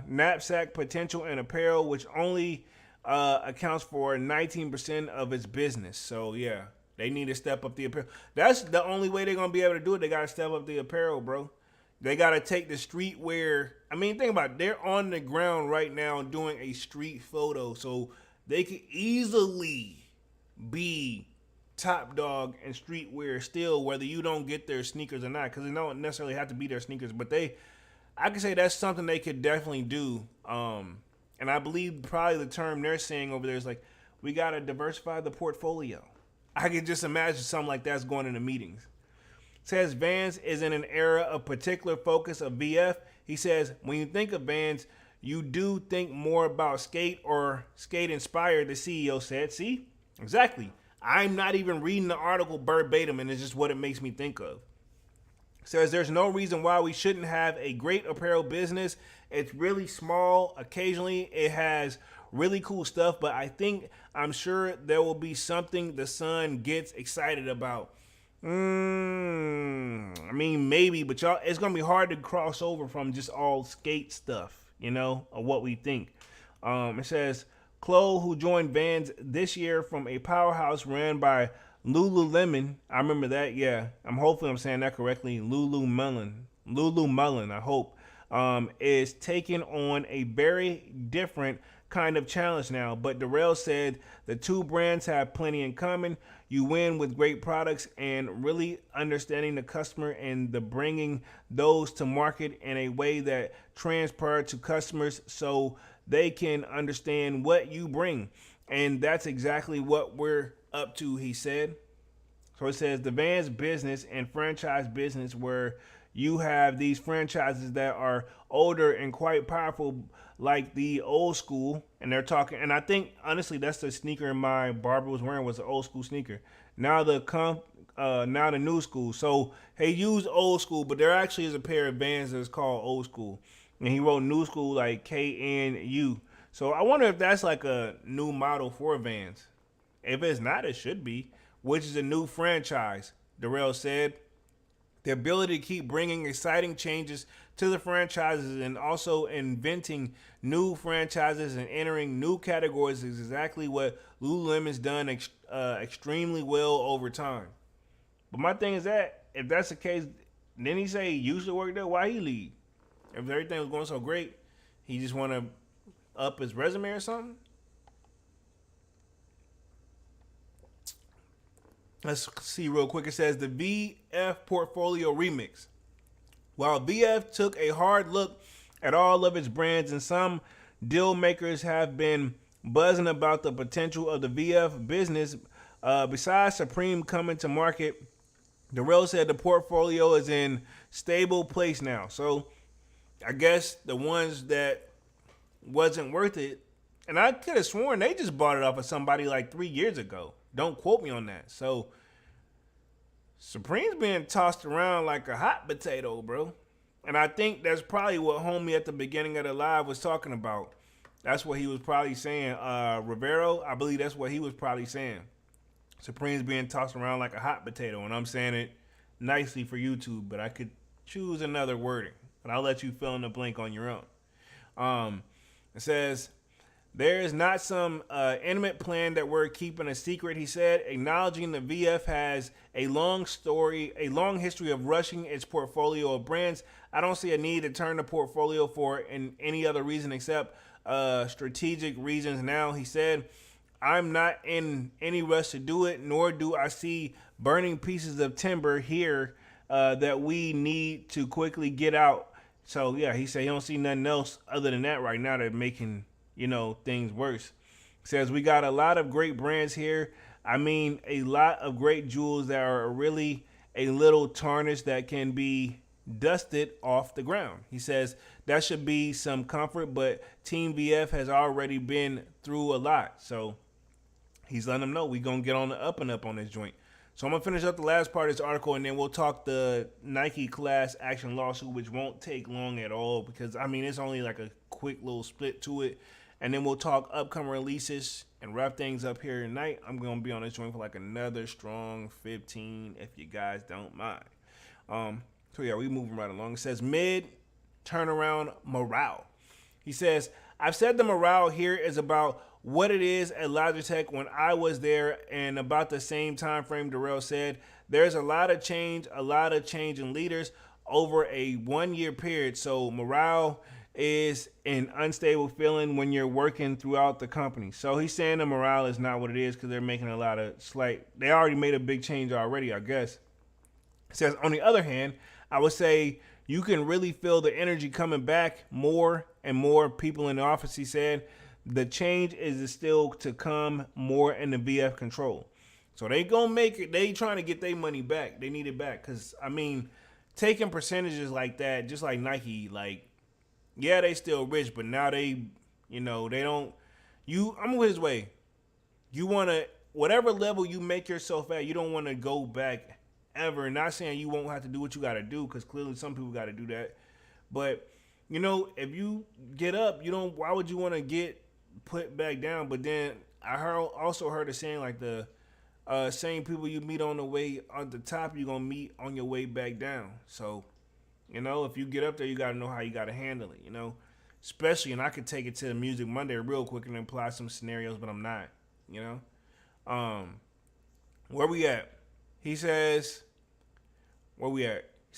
knapsack potential in apparel, which only accounts for 19% of its business. So yeah, they need to step up the apparel. That's the only way they're gonna be able to do it. They gotta step up the apparel, bro. They gotta take the streetwear. I mean, think about it. They're on the ground right now doing a street photo, so they could easily be top dog and streetwear still, whether you don't get their sneakers or not, because they don't necessarily have to be their sneakers. But I can say that's something they could definitely do. And I believe probably the term they're saying over there is like, we gotta diversify the portfolio. I can just imagine something like that's going into meetings. Says Vans is in an era of particular focus of VF. He says, when you think of Vans, you do think more about skate or skate inspired, the CEO said. See? Exactly. I'm not even reading the article verbatim, and it's just what it makes me think of. Says there's no reason why we shouldn't have a great apparel business. It's really small. Occasionally it has really cool stuff, but I'm sure there will be something the sun gets excited about. I mean, maybe, but y'all, it's gonna be hard to cross over from just all skate stuff, you know, or what we think. It says Chloe, who joined Vans this year from a powerhouse ran by Lululemon. I remember that. Yeah, hopefully I'm saying that correctly. Lululemon. I hope is taking on a very different kind of challenge now. But Darrell said the two brands have plenty in common. You win with great products and really understanding the customer and the bringing those to market in a way that transparent to customers so they can understand what you bring. And that's exactly what we're up to, he said. So it says the Vans business and franchise business where you have these franchises that are older and quite powerful, like the old school, and they're talking. And I think honestly, that's the sneaker my barber was wearing was an old school sneaker. Now the new school. So he used old school, but there actually is a pair of Vans that's called old school, and he wrote new school like KNU. So I wonder if that's like a new model for Vans. If it's not, it should be, which is a new franchise. Darrell said. The ability to keep bringing exciting changes to the franchises and also inventing new franchises and entering new categories is exactly what Lululemon's done extremely well over time. But my thing is that if that's the case, then he say he used to work there. Why he leave? If everything was going so great, he just want to up his resume or something? Let's see real quick. It says the VF Portfolio Remix. While VF took a hard look at all of its brands, and some deal makers have been buzzing about the potential of the VF business, besides Supreme coming to market, Darrell said the portfolio is in stable place now. So I guess the ones that wasn't worth it, and I could have sworn they just bought it off of somebody like 3 years ago. Don't quote me on that. So Supreme's being tossed around like a hot potato, bro. And I think that's probably what homie at the beginning of the live was talking about. That's what he was probably saying. Rivero, I believe that's what he was probably saying. Supreme's being tossed around like a hot potato, and I'm saying it nicely for YouTube, but I could choose another wording. But I'll let you fill in the blank on your own. It says, there is not some intimate plan that we're keeping a secret, he said, acknowledging the VF has a long history of rushing its portfolio of brands. I don't see a need to turn the portfolio for any other reason except strategic reasons now, he said. I'm not in any rush to do it, nor do I see burning pieces of timber here that we need to quickly get out. So, yeah, he said he don't see nothing else other than that right now that's making, things worse. He says, we got a lot of great brands here. I mean, a lot of great jewels that are really a little tarnished that can be dusted off the ground. He says that should be some comfort, but Team VF has already been through a lot. So he's letting them know we're going to get on the up and up on this joint. So I'm going to finish up the last part of this article, and then we'll talk the Nike class action lawsuit, which won't take long at all because, it's only like a quick little split to it. And then we'll talk upcoming releases and wrap things up here tonight. I'm going to be on this joint for like another strong 15 if you guys don't mind. So, yeah, we moving right along. It says mid turnaround morale. He says, I've said the morale here is about what it is at Logitech when I was there, and about the same time frame Darrell said, there's a lot of change in leaders over a 1 year period. So morale is an unstable feeling when you're working throughout the company. So he's saying the morale is not what it is because they're making a lot of they already made a big change already, I guess. He says, on the other hand, I would say you can really feel the energy coming back, more and more people in the office, he said. The change is still to come, more in the VF control. So they gonna make it. They trying to get their money back. They need it back because taking percentages like that, just like Nike, yeah, they still rich, but now they don't. I'm his way. You wanna whatever level you make yourself at, you don't want to go back ever. Not saying you won't have to do what you got to do because clearly some people got to do that, but if you get up, why would you want to get put back down? But then I also heard a saying like the same people you meet on the way on the top, you're gonna meet on your way back down. So if you get up there, you gotta know how you gotta handle it. Especially, and I could take it to the Music Monday real quick and apply some scenarios, but I'm not. Where we at? He says, where we at? He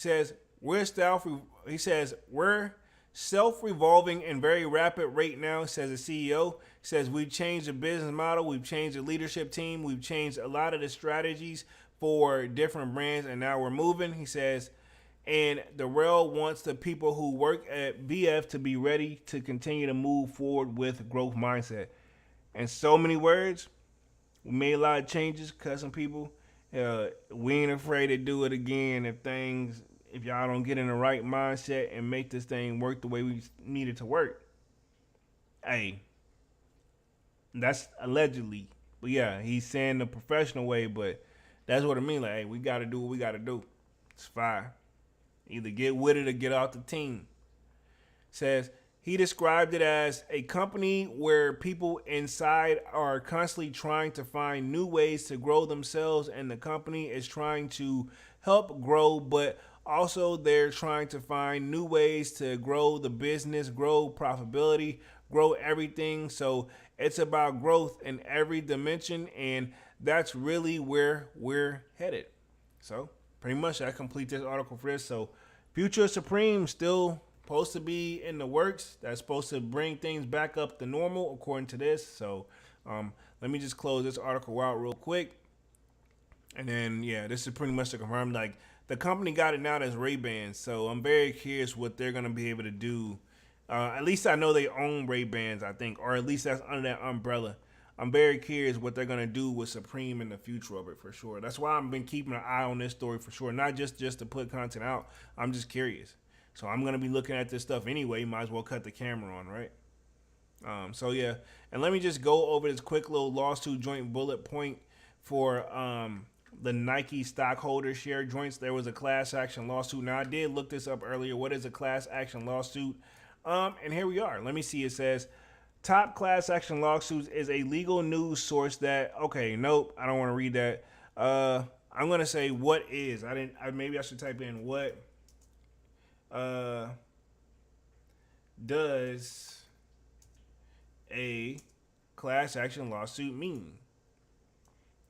says we're self-revolving and very rapid rate now, says the CEO. He says we've changed the business model, we've changed the leadership team, we've changed a lot of the strategies for different brands, and now we're moving. He says, and the rail wants the people who work at VF to be ready to continue to move forward with growth mindset. In so many words, we made a lot of changes, cut some people. We ain't afraid to do it again if y'all don't get in the right mindset and make this thing work the way we need it to work. Hey, that's allegedly. But yeah, he's saying the professional way, but that's what I mean. Like, hey, we got to do what we got to do. It's fine. Either get with it or get off the team. Says he described it as a company where people inside are constantly trying to find new ways to grow themselves, and the company is trying to help grow, but also they're trying to find new ways to grow the business, grow profitability, grow everything. So it's about growth in every dimension, and that's really where we're headed. So pretty much I complete this article for this. So Future Supreme still supposed to be in the works. That's supposed to bring things back up to normal according to this. So let me just close this article out real quick. And then, yeah, this is pretty much to confirm. Like, the company got it now as Ray-Bans. So I'm very curious what they're going to be able to do. At least I know they own Ray-Bans, I think. Or at least that's under that umbrella. I'm very curious what they're going to do with Supreme in the future of it for sure. That's why I've been keeping an eye on this story for sure. Not just to put content out. I'm just curious. So I'm going to be looking at this stuff anyway. Might as well cut the camera on, right? So, yeah. And let me just go over this quick little lawsuit joint bullet point for the Nike stockholders share joints. There was a class action lawsuit. Now I did look this up earlier. What is a class action lawsuit? And here we are. Let me see. It says top class action lawsuits is a legal news source that. Okay, nope. I don't want to read that. I'm gonna say what is. Maybe I should type in what does a class action lawsuit mean?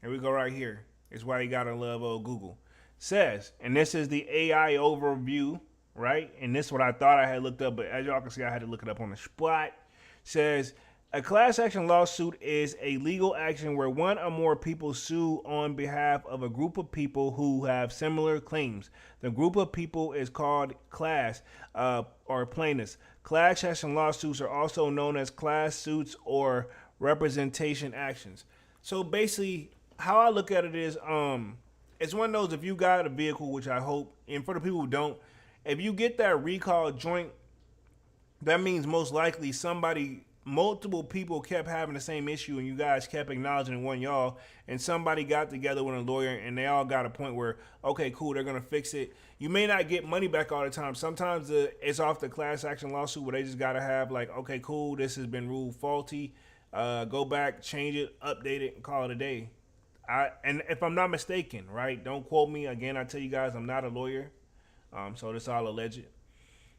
Here we go right here. It's why you gotta love old Google. Says, and this is the AI overview, right? And this is what I thought I had looked up, but as y'all can see, I had to look it up on the spot. Says, a class action lawsuit is a legal action where one or more people sue on behalf of a group of people who have similar claims. The group of people is called class or plaintiffs. Class action lawsuits are also known as class suits or representation actions. So basically, how I look at it is, it's one of those, if you got a vehicle, which I hope, and for the people who don't, if you get that recall joint, that means most likely multiple people kept having the same issue and you guys kept acknowledging one y'all, and somebody got together with a lawyer and they all got a point where, okay, cool, they're going to fix it. You may not get money back all the time. Sometimes it's off the class action lawsuit where they just got to have like, okay, cool, this has been ruled faulty. Go back, change it, update it, and call it a day. And if I'm not mistaken, right, don't quote me. Again, I tell you guys, I'm not a lawyer. So this all alleged.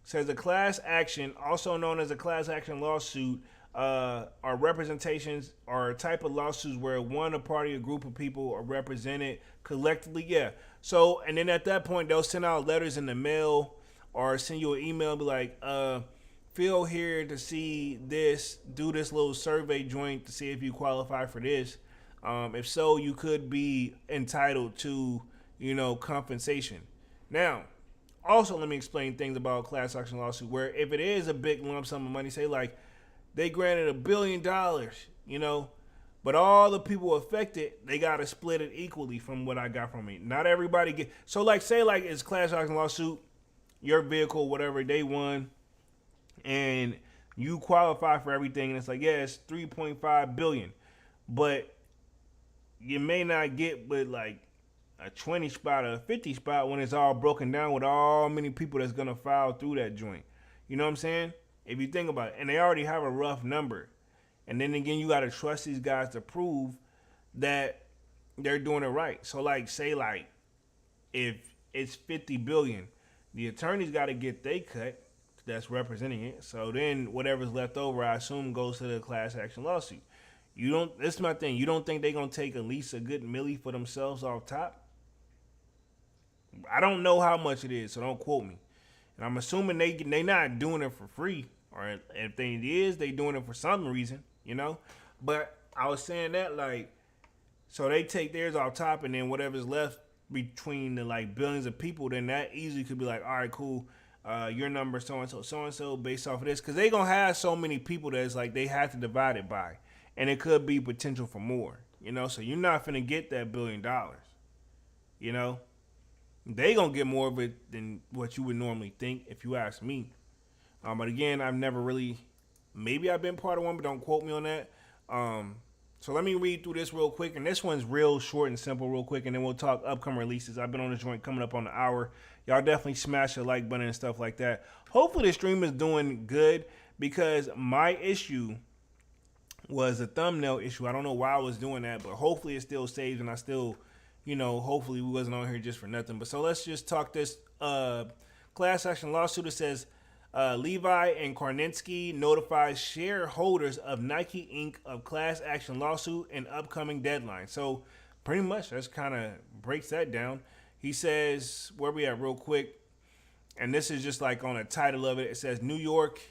Says a class action, also known as a class action lawsuit, are representations or a type of lawsuits where a party or group of people are represented collectively. Yeah. So, and then at that point, they'll send out letters in the mail or send you an email and be like, feel here to see this, do this little survey joint to see if you qualify for this. If so, you could be entitled to, compensation. Now, also, let me explain things about class action lawsuit where if it is a big lump sum of money, say like they granted $1 billion, but all the people affected, they got to split it equally from what I got from it. Not everybody get, so like say like it's class action lawsuit, your vehicle, whatever, they won, and you qualify for everything, and it's like, yeah, it's $3.5 billion, but you may not get but like a 20 spot or a 50 spot when it's all broken down with all many people that's going to file through that joint. You know what I'm saying? If you think about it, and they already have a rough number. And then again, you got to trust these guys to prove that they're doing it right. So like, say like, if it's 50 billion, the attorneys got to get their cut that's representing it. So then whatever's left over, I assume goes to the class action lawsuit. This is my thing. You don't think they're going to take at least a good milli for themselves off top? I don't know how much it is, so don't quote me. And I'm assuming they not doing it for free, or if they is, they doing it for some reason, But I was saying that like, so they take theirs off top, and then whatever's left between the like billions of people, then that easily could be like, all right, cool, your number so and so based off of this, because they gonna have so many people that it's like they have to divide it by, and it could be potential for more, So you're not finna get that $1 billion, They gonna get more of it than what you would normally think, if you ask me. But again, I've never really, maybe I've been part of one, but don't quote me on that. So let me read through this real quick, and this one's real short and simple real quick, and then we'll talk upcoming releases. I've been on this joint coming up on the hour. Y'all definitely smash the like button and stuff like that. Hopefully the stream is doing good, because my issue was a thumbnail issue. I don't know why I was doing that, but hopefully it still saves, and I still, hopefully we wasn't on here just for nothing. But so let's just talk this class action lawsuit. It says Levi and Korninsky notifies shareholders of Nike Inc. of class action lawsuit and upcoming deadline. So pretty much that's kind of breaks that down. He says, where we at real quick, and this is just like on the title of it. It says New York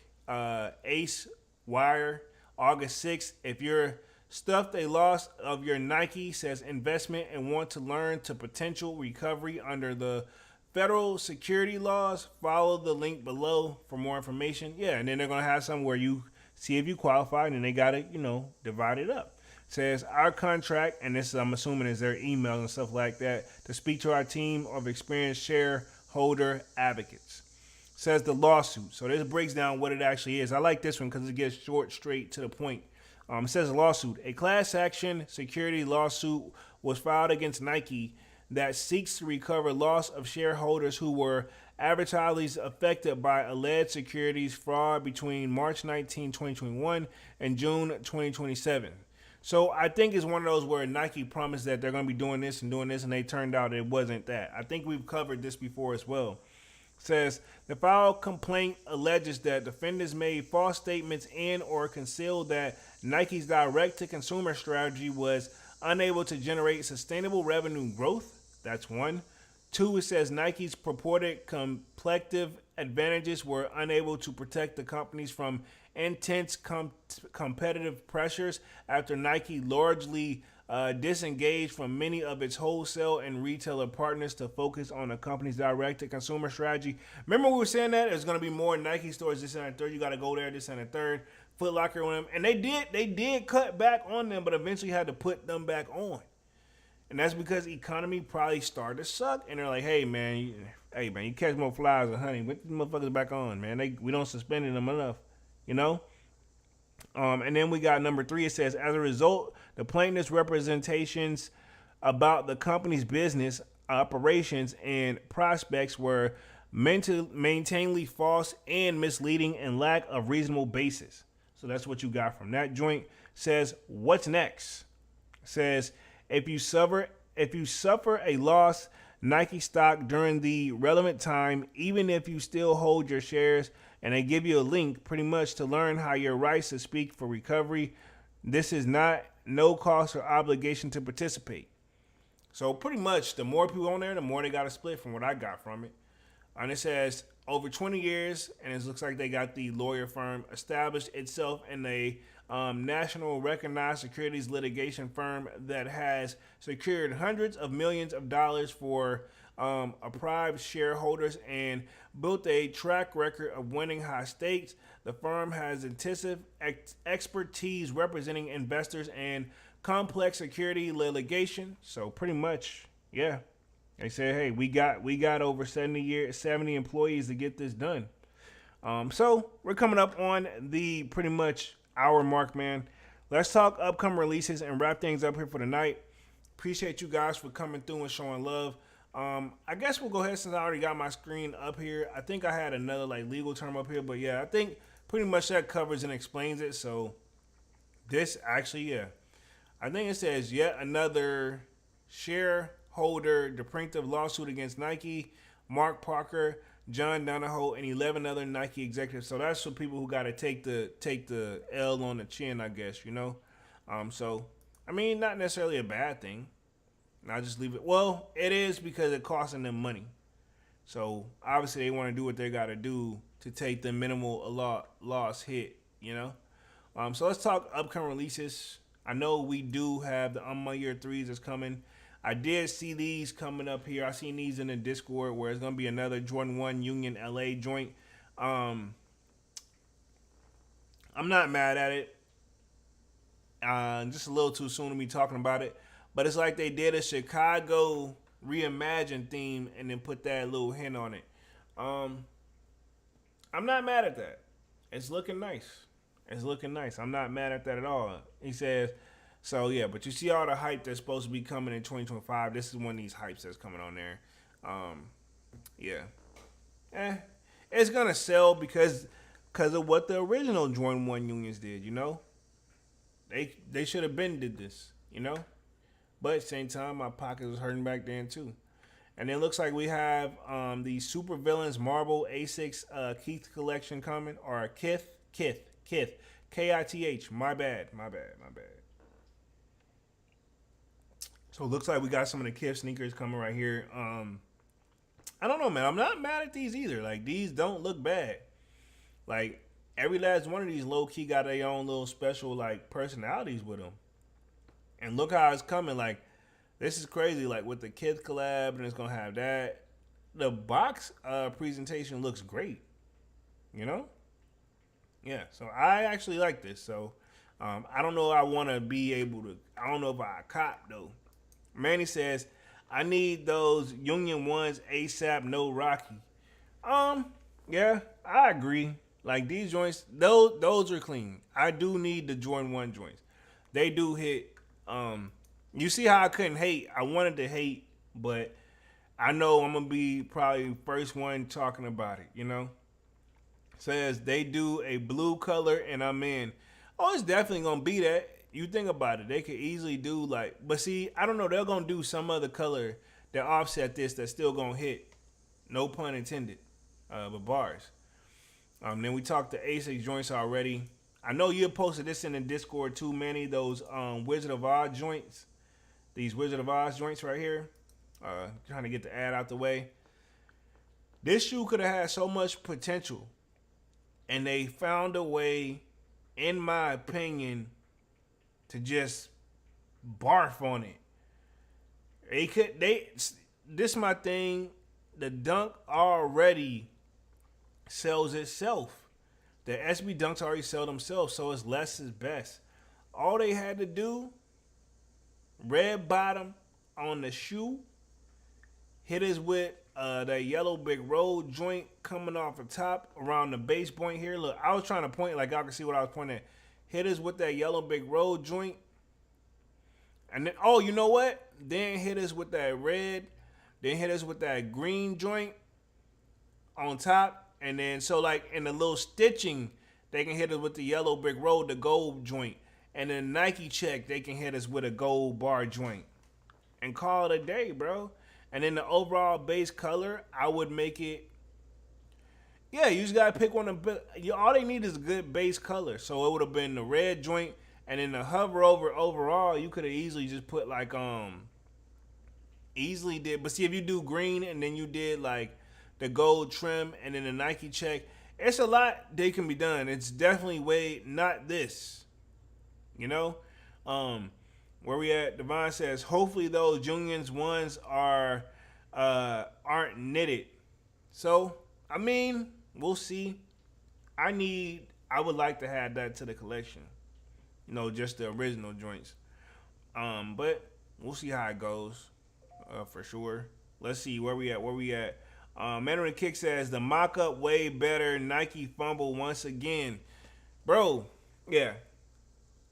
Ace Wire, August 6th. If you're stuffed a loss of your Nike, says investment, and want to learn to potential recovery under the federal security laws, follow the link below for more information. Yeah, and then they're going to have some where you see if you qualify, and then they got to, divide it up. It says our contract, and this I'm assuming is their email and stuff like that, to speak to our team of experienced shareholder advocates. Says the lawsuit. So this breaks down what it actually is. I like this one because it gets short, straight to the point. It says a lawsuit. A class action security lawsuit was filed against Nike that seeks to recover loss of shareholders who were advertisers affected by alleged securities fraud between March 19, 2021 and June 2027. So I think it's one of those where Nike promised that they're going to be doing this, and they turned out it wasn't that. I think we've covered this before as well. Says the filed complaint alleges that defendants made false statements and or concealed that Nike's direct-to-consumer strategy was unable to generate sustainable revenue growth. That's one. Two, it says Nike's purported competitive advantages were unable to protect the companies from intense competitive pressures after Nike largely disengaged from many of its wholesale and retailer partners to focus on the company's direct-to-consumer strategy. Remember we were saying that there's going to be more Nike stores this and the third. You got to go there this and the third. Foot Locker on them, and they did cut back on them, but eventually had to put them back on. And that's because the economy probably started to suck, and they're like, hey man, you catch more flies than honey. Put these motherfuckers back on, man. We don't suspend them enough, you know. And then we got number 3. It says, as a result, the plaintiff's representations about the company's business operations and prospects were maintainedly false and misleading and lack of reasonable basis. So that's what you got from that joint. Says, what's next? Says, if you suffer a loss Nike stock during the relevant time, even if you still hold your shares, and they give you a link pretty much to learn how your rights to speak for recovery. This is not no cost or obligation to participate. So pretty much the more people on there, the more they got to split from what I got from it. And it says over 20 years, and it looks like they got the lawyer firm established itself in a national recognized securities litigation firm that has secured hundreds of millions of dollars for approved shareholders and built a track record of winning high stakes. The firm has intensive expertise representing investors and complex security litigation. So pretty much, yeah. They said, hey, we got over 70 employees to get this done. So we're coming up on the pretty much hour mark, man. Let's talk upcoming releases and wrap things up here for the night. Appreciate you guys for coming through and showing love. I guess we'll go ahead since I already got my screen up here. I think I had another legal term up here, but yeah, I think pretty much that covers and explains it. So this actually, yeah, I think it says yet another shareholder plaintiff lawsuit against Nike, Mark Parker, John Donahoe, and 11 other Nike executives. So that's for people who got to take the L on the chin, I guess, you know. So I mean, not necessarily a bad thing. I'll just leave it. Well, it is because it costing them money. So obviously they want to do what they got to do to take the minimal loss hit, you know. So let's talk upcoming releases. I know we do have the On My Year 3s that's coming. I did see these coming up here. I seen these in the Discord where it's going to be another Jordan 1 Union LA joint. I'm not mad at it. Just a little too soon to be talking about it. But it's like they did a Chicago reimagined theme and then put that little hint on it. I'm not mad at that. It's looking nice. I'm not mad at that at all. He says, so yeah, but you see all the hype that's supposed to be coming in 2025. This is one of these hypes that's coming on there. Yeah. It's going to sell because of what the original Jordan 1 Unions did, you know? They should have been did this, you know? But at the same time, my pocket was hurting back then too. And it looks like we have the Super Villains Marvel A6 Keith collection coming, or Kith, Kith, my bad. So it looks like we got some of the Kith sneakers coming right here. I don't know, man. I'm not mad at these either. Like, these don't look bad. Like, every last one of these low-key got their own little special, personalities with them. And look how it's coming. Like, this is crazy. Like, with the Kith collab, and it's going to have that. The box presentation looks great. You know? Yeah, so I actually like this. So, I don't know if I want to be able to. I don't know if I cop, though. Manny says, I need those Union ones ASAP, no Rocky. Yeah, I agree. Like, these joints, those are clean. I do need the Jordan 1 joints. They do hit. You see how I couldn't hate? I wanted to hate, but I know I'm gonna be probably first one talking about it. Says they do a blue color and I'm in. Oh, it's definitely gonna be that. You think about it, they could easily do like, but see, I don't know. They're gonna do some other color that offset this that's still gonna hit. No pun intended, but bars. Then we talked to ASIC joints already. I know you posted this in the Discord too, Manny. Those Wizard of Oz joints. These Wizard of Oz joints right here. Trying to get the ad out the way. This shoe could have had so much potential, and they found a way, in my opinion, to just barf on it. This my thing. The dunk already sells itself. The SB dunks already sell themselves, so it's less is best. All they had to do, red bottom on the shoe, hit us with that yellow big roll joint coming off the top around the base point here. Look, I was trying to point like y'all can see what I was pointing at. Hit us with that yellow big roll joint. And then, oh, you know what? Then hit us with that red. Then hit us with that green joint on top. And then, so like in the little stitching, they can hit us with the yellow brick road, the gold joint. And then Nike check, they can hit us with a gold bar joint. And call it a day, bro. And then the overall base color, I would make it, yeah, you just got to pick one of the, all they need is a good base color. So it would have been the red joint. And then the hover over overall, you could have easily just put like, easily did. But see, if you do green and then you did like the gold trim and then the Nike check, it's a lot they can be done. It's definitely way not this, where we at? Devon says, hopefully those Juniors ones aren't knitted. So I mean, we'll see. I would like to have that to the collection, just the original joints. But we'll see how it goes. For sure. Let's see where we at. Mandarin Kick says the mock-up way better. Nike fumble once again. Bro, yeah.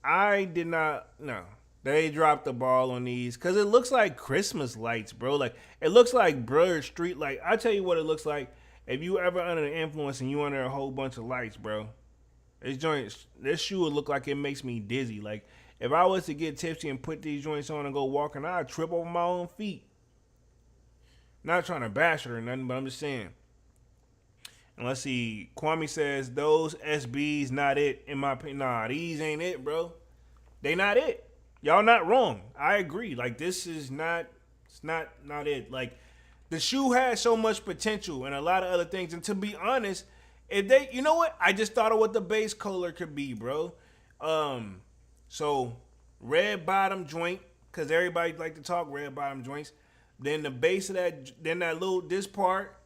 I did not, no. They dropped the ball on these because it looks like Christmas lights, bro. Like, it looks like blurred street light. I tell you what it looks like. If you ever under the influence and you under a whole bunch of lights, bro, this shoe would look like it makes me dizzy. Like, if I was to get tipsy and put these joints on and go walking, I'd trip over my own feet. Not trying to bash it or nothing, but I'm just saying. And let's see. Kwame says, those SBs not it, in my opinion. Nah, these ain't it, bro. They not it. Y'all not wrong. I agree. Like, this is not, it's not it. Like, the shoe has so much potential and a lot of other things. And to be honest, if they, you know what? I just thought of what the base color could be, bro. So red bottom joint, because everybody like to talk red bottom joints. Then the base of that, then this part,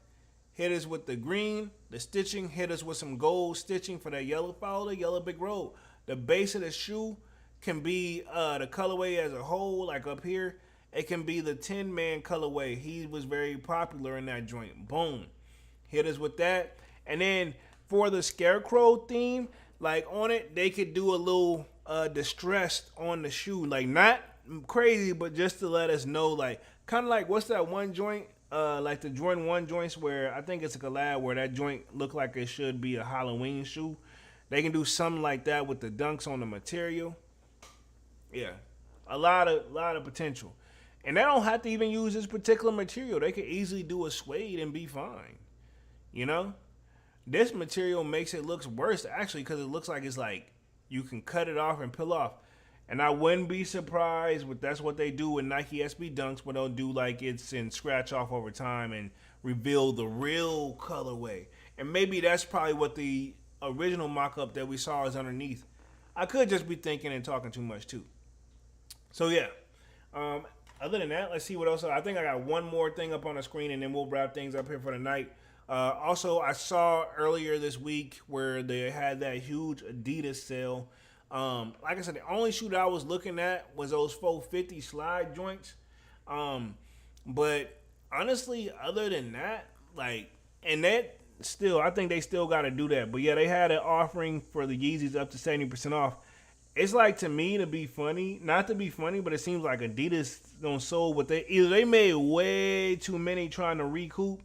hit us with the green, the stitching, hit us with some gold stitching for that yellow, follow the yellow big road. The base of the shoe can be the colorway as a whole, like up here. It can be the Tin Man colorway. He was very popular in that joint. Boom. Hit us with that. And then for the Scarecrow theme, like on it, they could do a little distressed on the shoe. Like, not crazy, but just to let us know, like, kind of like, what's that one joint? Like the Jordan 1 joints where I think it's a collab where that joint look like it should be a Halloween shoe. They can do something like that with the dunks on the material. Yeah, a lot of potential. And they don't have to even use this particular material. They could easily do a suede and be fine. This material makes it look worse, actually, because it looks like it's like you can cut it off and peel off. And I wouldn't be surprised, but that's what they do with Nike SB Dunks, where they'll do like it's in scratch off over time and reveal the real colorway. And maybe that's probably what the original mock-up that we saw is underneath. I could just be thinking and talking too much too. So yeah. Other than that, let's see what else. I think I got one more thing up on the screen, and then we'll wrap things up here for the night. Also, I saw earlier this week where they had that huge Adidas sale. Like I said, the only shoe that I was looking at was those 450 slide joints. But honestly, other than that, like, and that still, I think they still got to do that. But yeah, they had an offering for the Yeezys up to 70% off. it's like, to me, to be funny, not to be funny, but it seems like Adidas don't sold what either they made way too many trying to recoup,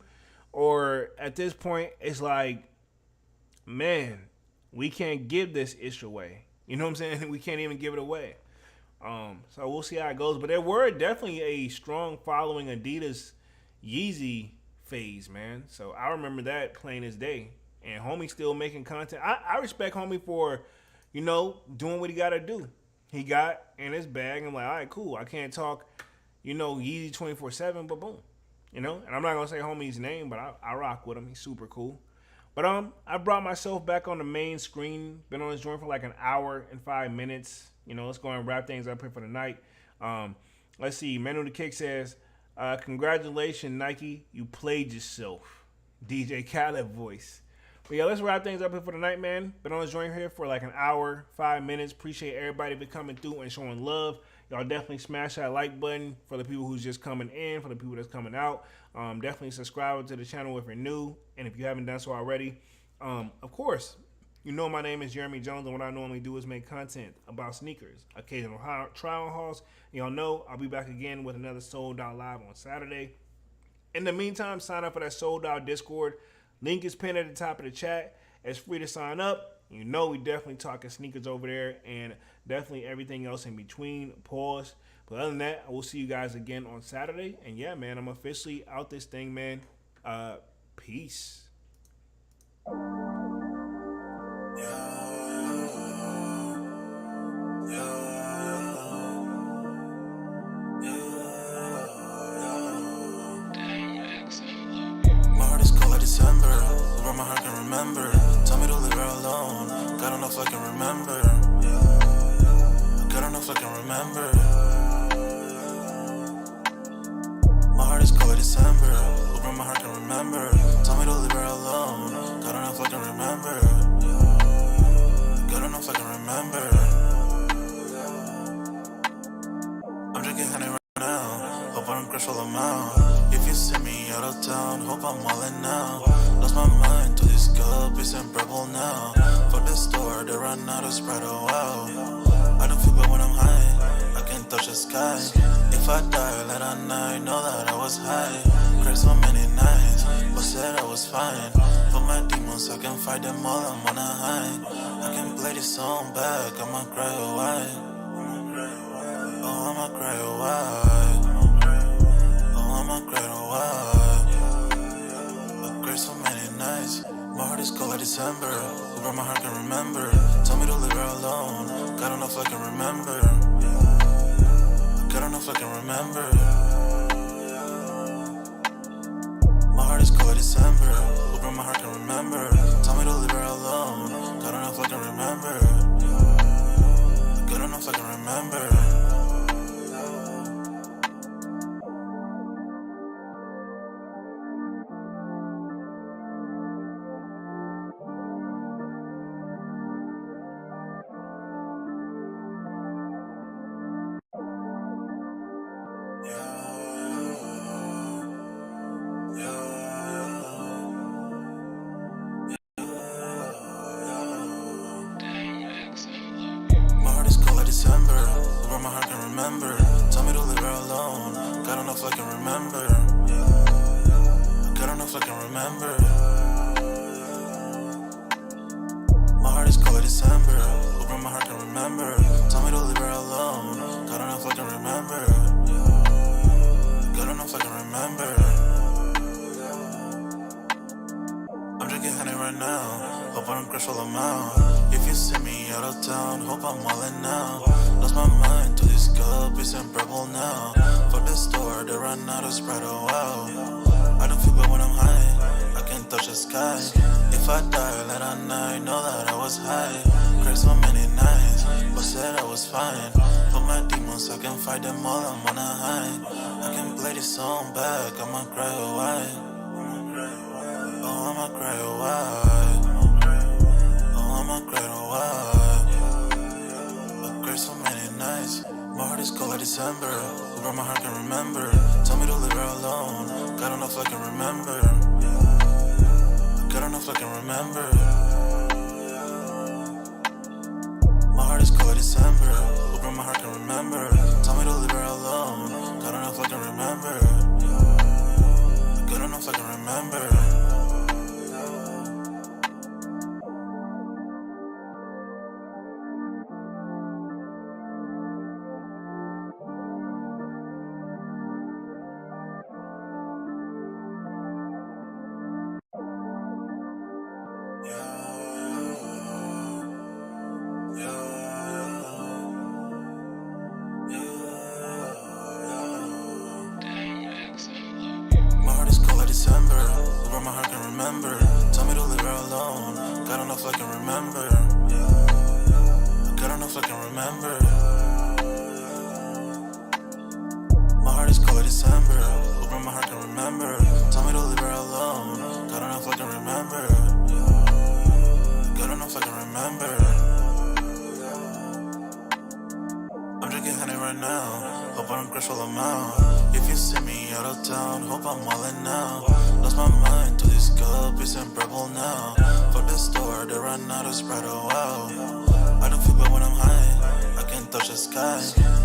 or at this point it's like, man, we can't give this ish away. You know what I'm saying? We can't even give it away. So we'll see how it goes. But there were definitely a strong following Adidas Yeezy phase, man. So I remember that plain as day. And homie still making content. I respect homie for, doing what he got to do. He got in his bag. I'm like, all right, cool. I can't talk, Yeezy 24/7, but boom. And I'm not going to say homie's name, but I rock with him. He's super cool. But I brought myself back on the main screen. Been on this joint for like an hour and 5 minutes. Let's go and wrap things up here for the night. Let's see. Manu the Kick says, congratulations, Nike. You played yourself. DJ Khaled voice. But yeah, let's wrap things up here for the night, man. Been on this joint here for like an hour, 5 minutes. Appreciate everybody for coming through and showing love. Y'all definitely smash that like button for the people who's just coming in, for the people that's coming out. Definitely subscribe to the channel if you're new. And if you haven't done so already, of course, my name is Jeremy Jones, and what I normally do is make content about sneakers, occasional try-on hauls. Y'all know I'll be back again with another Sold Out Live on Saturday. In the meantime, sign up for that Sold Out Discord. Link is pinned at the top of the chat. It's free to sign up. We definitely talking sneakers over there, and definitely everything else in between. Pause. But other than that, I will see you guys again on Saturday. And yeah, man, I'm officially out this thing, man. Peace. December, where my heart can remember. Tell me to leave her alone. God don't know if I can remember. God don't know if I can remember. My heart is color December, where my heart can remember. Tell me to leave her alone. God don't know if I can remember. God don't know if I can remember. I'm drinking honey right now. Hope I don't crush all them out. If you see me out of town, hope I'm wildin' now. Lost my mind to this guppies and purple now. Fuck the store, they run out of Sprite, oh wow. I don't feel bad when I'm high, I can't touch the sky. If I die late at night, know that I was high. Cried so many nights, but said I was fine. For my demons, I can fight them all, I'm on a high. I can play this song back, I'ma cry a while. Oh, I'ma cry a while. I'ma cry a while. I cried so many nights. My heart is cold like December, where my heart can remember. Tell me to leave her alone. God don't know if I can remember. God don't know if I can remember. My heart is cold like December, where my heart can remember. Tell me to leave her alone. God don't know if I can remember. God don't know if I can remember. December, where my heart can remember. Tell me to leave her alone. God don't know if I can remember. God don't know if I can remember. My heart is cold like December, where my heart can remember. Tell me to leave her alone. God don't know if I can remember. God don't know if I can remember. I'm drinking honey right now. Hope I don't crush all them out. If you see me out of town, hope I'm wildin' now. Lost my mind to these guppies and purple now. Fuck the store, they run out of Sprite, oh wow. I don't feel bad when I'm high, I can't touch the sky. If I die late at night, know that I was high. Cried so many nights, but said I was fine. For my demons, I can fight them all, I'm on a high. I can play this song back, I'ma cry a while. Oh, I'ma cry a while. Oh, I'ma cry a while. I cried so many nights. My heart is cold like December, where my heart can remember. Tell me to leave her alone. God don't know if I can remember. God don't know if I can remember. My heart is cold like December. remember. My heart is cold December. Hoping my heart can remember. Tell me to leave her alone. God, I don't know if I can remember. God, I don't know if I can remember. I'm drinking honey right now. Hope I don't crash all I'm out. If you see me out of town, hope I'm wildin' now. Lost my mind to this cup, it's unbearable now. For the store, they run out of Sprite, oh wow. I don't feel bad when I'm high, I can't touch the sky.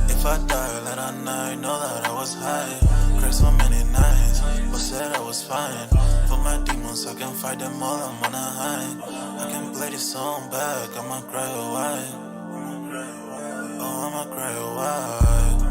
If I die late at night, know that I was high. Cried so many nights, but said I was fine. For my demons, I can fight them all, I'm on a high. I can play this song back, I'ma cry, oh why? Oh, I'ma cry, oh why?